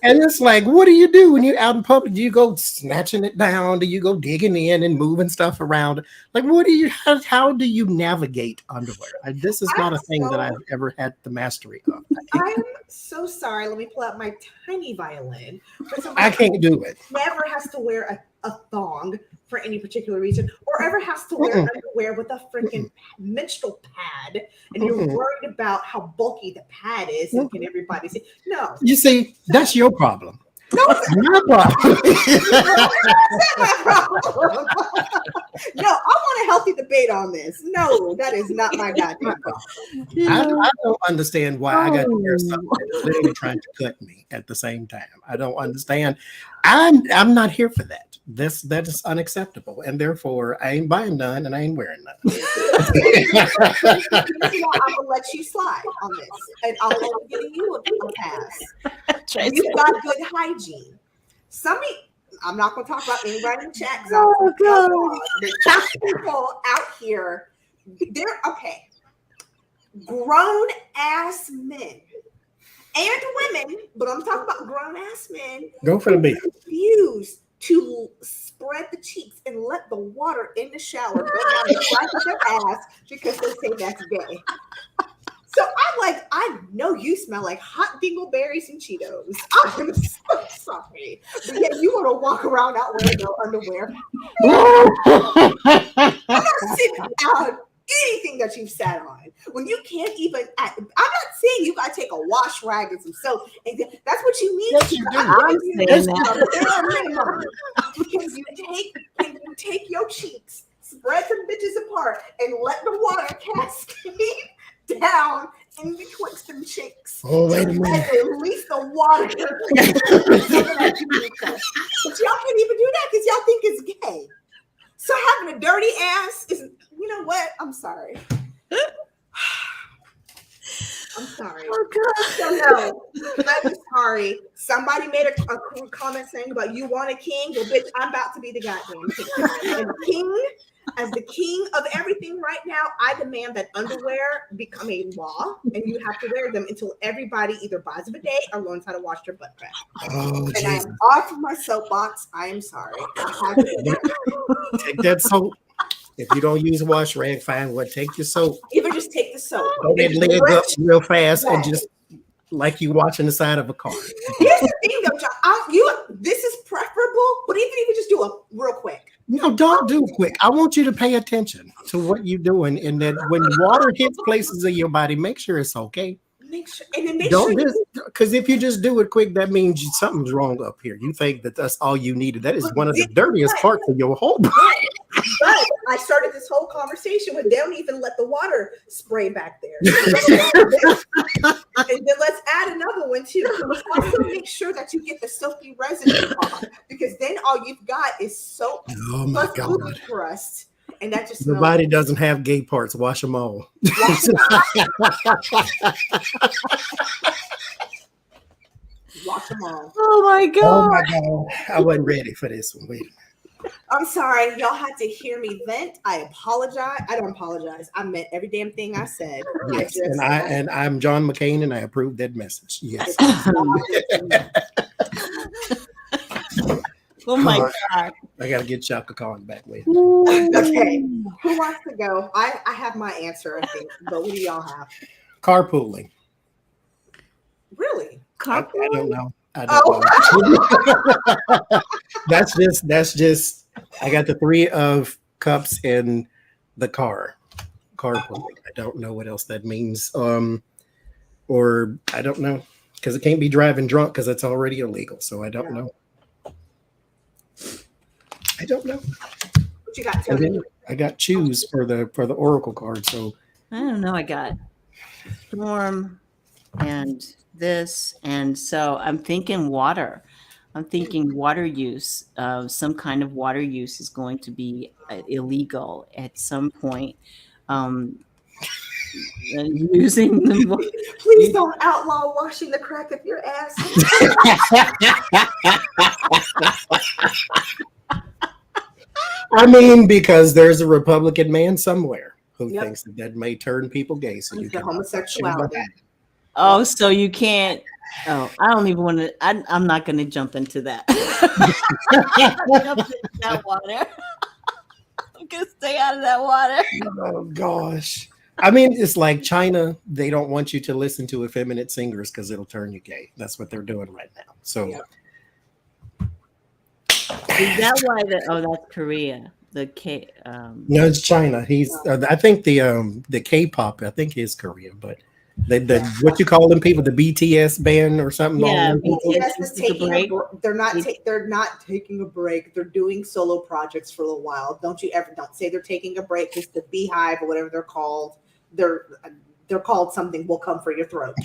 And it's like, what do you do when you're out in public? Do you go snatching it down? Do you go digging in and moving stuff around? Like, what do you? How do you navigate underwear? This is not a thing that I've ever had the mastery of. I'm so sorry. Let me pull out my tiny violin. I can't do it. Never has to wear a thong for any particular reason, or ever has to wear underwear with a freaking menstrual pad, and you're worried about how bulky the pad is, and can everybody see? No. You see, that's your problem. No, it's my problem. my problem. No, I want a healthy debate on this. No, that is not my goddamn problem. I don't understand why I got to hear something that's literally trying to cut me at the same time. I don't understand. I'm not here for that. That is unacceptable, and therefore I ain't buying none, and I ain't wearing none. I'm gonna let you slide on this, and I'll give you a pass. You've got good hygiene. I'm not gonna talk about anybody in chat. Oh God, the people out here, they're okay. Grown ass men and women, but I'm talking about grown ass men. Go for the beat. Refuse to spread the cheeks and let the water in the shower go down the side of their ass because they say that's gay. So I know you smell like hot dingleberries and Cheetos. I'm so sorry. But yet you want to walk around out wearing no underwear. I'm not sitting down anything that you've sat on. When you can't even act, I'm not saying you gotta take a wash rag and some soap. And that's what you need. Yes, you do. Because you take your cheeks, spread them bitches apart, and let the water cascade down in betwixt them cheeks. Oh, wait a minute. At least the water. But y'all can't even do that because y'all think it's gay. So having a dirty ass is, you know what? I'm sorry. I'm sorry. Oh God. So no, I'm sorry. Somebody made a comment saying about you want a king. Well, bitch, I'm about to be the goddamn king. And as the king of everything right now, I demand that underwear become a law, and you have to wear them until everybody either buys a bidet or learns how to wash their butt crack. Oh, and Jesus. I'm off of my soapbox. I am sorry. Take that soap. If you don't use a wash rag, fine. Well, take your soap. Even just take the soap. Throw that leg up real fast and just like you washing the side of a car. Here's the thing, though, John. This is preferable, but even if you just do it real quick. No, don't do quick. I want you to pay attention to what you're doing, and that when water hits places of your body, make sure it's okay. Because if you just do it quick, that means something's wrong up here. You think that that's all you needed. That is one of the dirtiest parts of your whole body. But I started this whole conversation with they don't even let the water spray back there. And then let's add another one too. Also make sure that you get the silky residue off, because then all you've got is soap. Oh my God. Crust. And that just the body doesn't have gay parts. Wash them all. Wash them all. Oh my God. Oh my God. I wasn't ready for this one. Wait. I'm sorry. Y'all had to hear me vent. I apologize. I don't apologize. I meant every damn thing I said. Yes, and I'm John McCain, and I approve that message. Yes. Oh my God. I gotta get Chaka Khan back with. Okay. Who wants to go? I have my answer, I think. But what do y'all have? Carpooling. Really? Carpooling? I don't know. I don't know. That's just I got the 3 of cups in the car. Carpooling. I don't know what else that means. Or I don't know. Because it can't be driving drunk because it's already illegal. So I don't know. I don't know. What you got, Tony? I got choose for the Oracle card. So I don't know. I got storm and this, and so I'm thinking water. I'm thinking water use. Some kind of water use is going to be illegal at some point. Using them. Please don't outlaw washing the crack of your ass. I mean, because there's a Republican man somewhere who thinks that may turn people gay. So you can homosexuality. Oh, so you can't. Oh, I don't even want to. I'm not going to jump into that. Jump into that water. I'm going to stay out of that water. Oh gosh. I mean, it's like China. They don't want you to listen to effeminate singers because it'll turn you gay. That's what they're doing right now. So Yeah. Is that why that's Korea. The K. no, it's China. He's. I think the K-pop. I think is Korea, but the what you call them people, the BTS band or something. Yeah, BTS is take a taking break. they're not taking a break. They're doing solo projects for a little while. Don't say they're taking a break. It's the Beehive or whatever they're called. They're called something will come for your throat.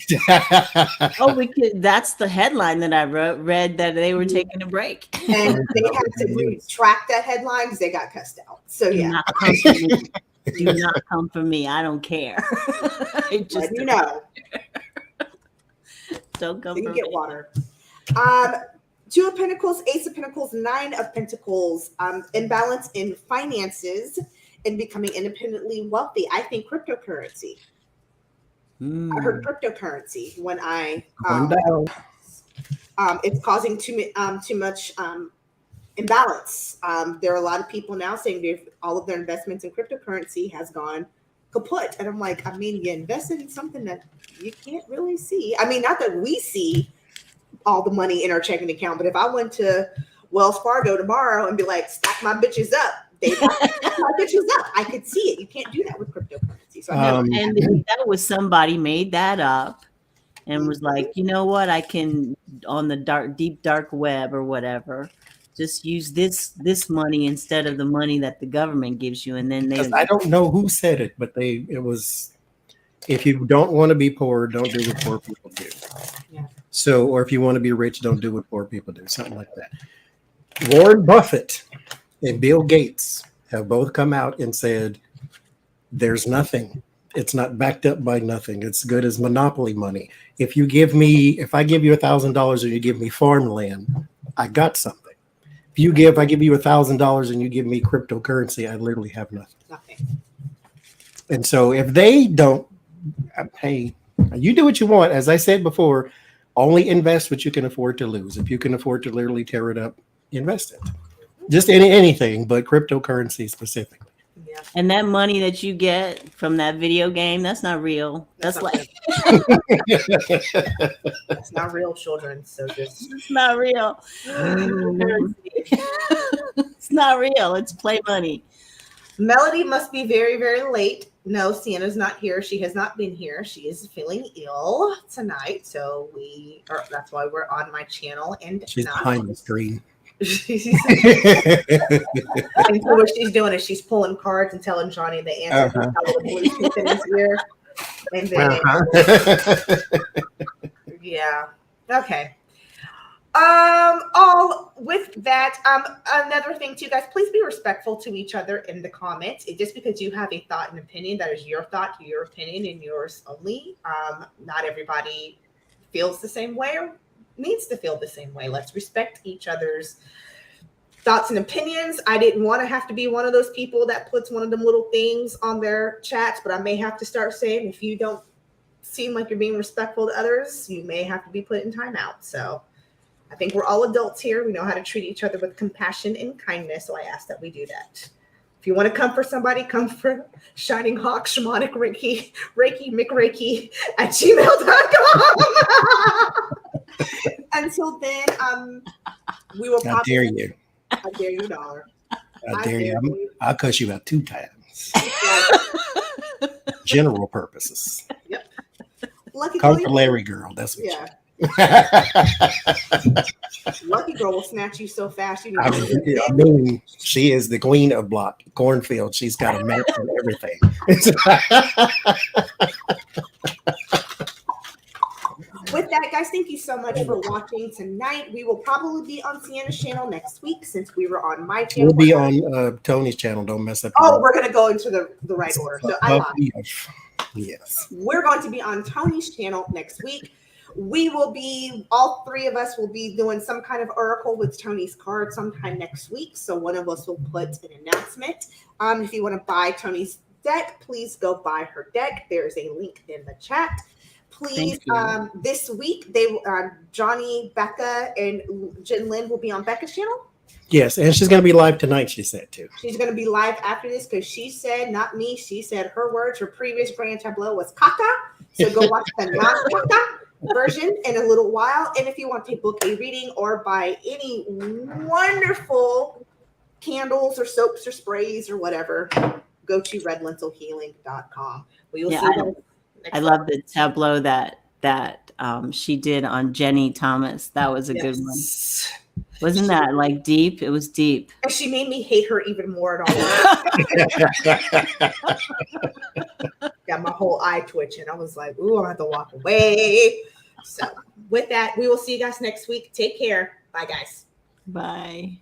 Oh, that's the headline that I read that they were taking a break. And they had to retract that headline because they got cussed out. So Do yeah. not come for me. Do not come for me. I don't care. Just you know. Don't come You for get me. water. Two of Pentacles, Ace of Pentacles, Nine of Pentacles, imbalance in finances and becoming independently wealthy. I think cryptocurrency. I heard cryptocurrency when I it's causing too much imbalance. There are a lot of people now saying all of their investments in cryptocurrency has gone kaput. And I'm like, I mean, you invested in something that you can't really see. I mean, not that we see all the money in our checking account, but if I went to Wells Fargo tomorrow and be like, stack my bitches up, they stack my bitches up. I could see it. You can't do that with cryptocurrency. So and that was somebody made that up and was like, you know what, I can on the deep dark web or whatever, just use this money instead of the money that the government gives you. And then I don't know who said it, but it was, if you don't want to be poor, don't do what poor people do. Yeah. So, or if you want to be rich, don't do what poor people do. Something like that. Warren Buffett and Bill Gates have both come out and said, there's nothing. It's not backed up by nothing. It's good as monopoly money. If I give you $1,000 and you give me farmland, I got something. If I give you $1,000 and you give me cryptocurrency, I literally have nothing. nothing. And so if they don't, hey, you do what you want. As I said before, only invest what you can afford to lose. If you can afford to literally tear it up, invest it. Just anything, but cryptocurrency specifically. Yeah. And that money that you get from that video game, that's not real. That's like It's not real, children. So just it's not real. It's not real. It's play money. Melody must be very, very late. No, Sienna's not here. She has not been here. She is feeling ill tonight. So that's why we're on my channel and she's behind the screen. And so what she's doing is she's pulling cards and telling Johnny the answer. Bluetooth in his ear. And then, yeah. Okay. All with that, another thing too, guys, please be respectful to each other in the comments. Just because you have a thought and opinion, that is your thought, your opinion, and yours only. Not everybody feels the same way or needs to feel the same way. Let's respect each other's thoughts and opinions. I didn't want to have to be one of those people that puts one of them little things on their chats, but I may have to start saying, if you don't seem like you're being respectful to others, you may have to be put in timeout. So I think we're all adults here. We know how to treat each other with compassion and kindness. So I ask that we do that. If you want to come for somebody, come for Shining Hawk, Shamanic Reiki, McReiki at gmail.com. Until then, we will I dare you. I dare you, dollar. I dare you. I'll cuss you out 2 times. General purposes. Yep. Lucky Come for Larry girl. That's what Lucky girl will snatch you so fast. I mean, she is the queen of cornfield. She's got a map and everything. With that, guys, thank you so much for watching tonight. We will probably be on Sienna's channel next week since we were on my channel. We'll be on Tony's channel. Don't mess up. We're going to go into the right order. So I lied. Yes. We're going to be on Tony's channel next week. We will be, all 3 of us will be doing some kind of oracle with Tony's card sometime next week. So one of us will put an announcement. If you want to buy Tony's deck, please go buy her deck. There's a link in the chat. Please, Thank you. this week Johnny, Becca, and Jen Lynn will be on Becca's channel. Yes, and she's going to be live tonight, she said, too. She's going to be live after this because she said, not me, she said her words, her previous grand tableau was caca. So go watch the non-caca version in a little while. And if you want to book a reading or buy any wonderful candles or soaps or sprays or whatever, go to redlentilhealing.com. We will see you next I love the tableau that she did on Jenny Thomas. That was a good one. Wasn't that like deep? It was deep. And she made me hate her even more at all. Got my whole eye twitching. I was like, ooh, I have to walk away. So with that, we will see you guys next week. Take care. Bye, guys. Bye.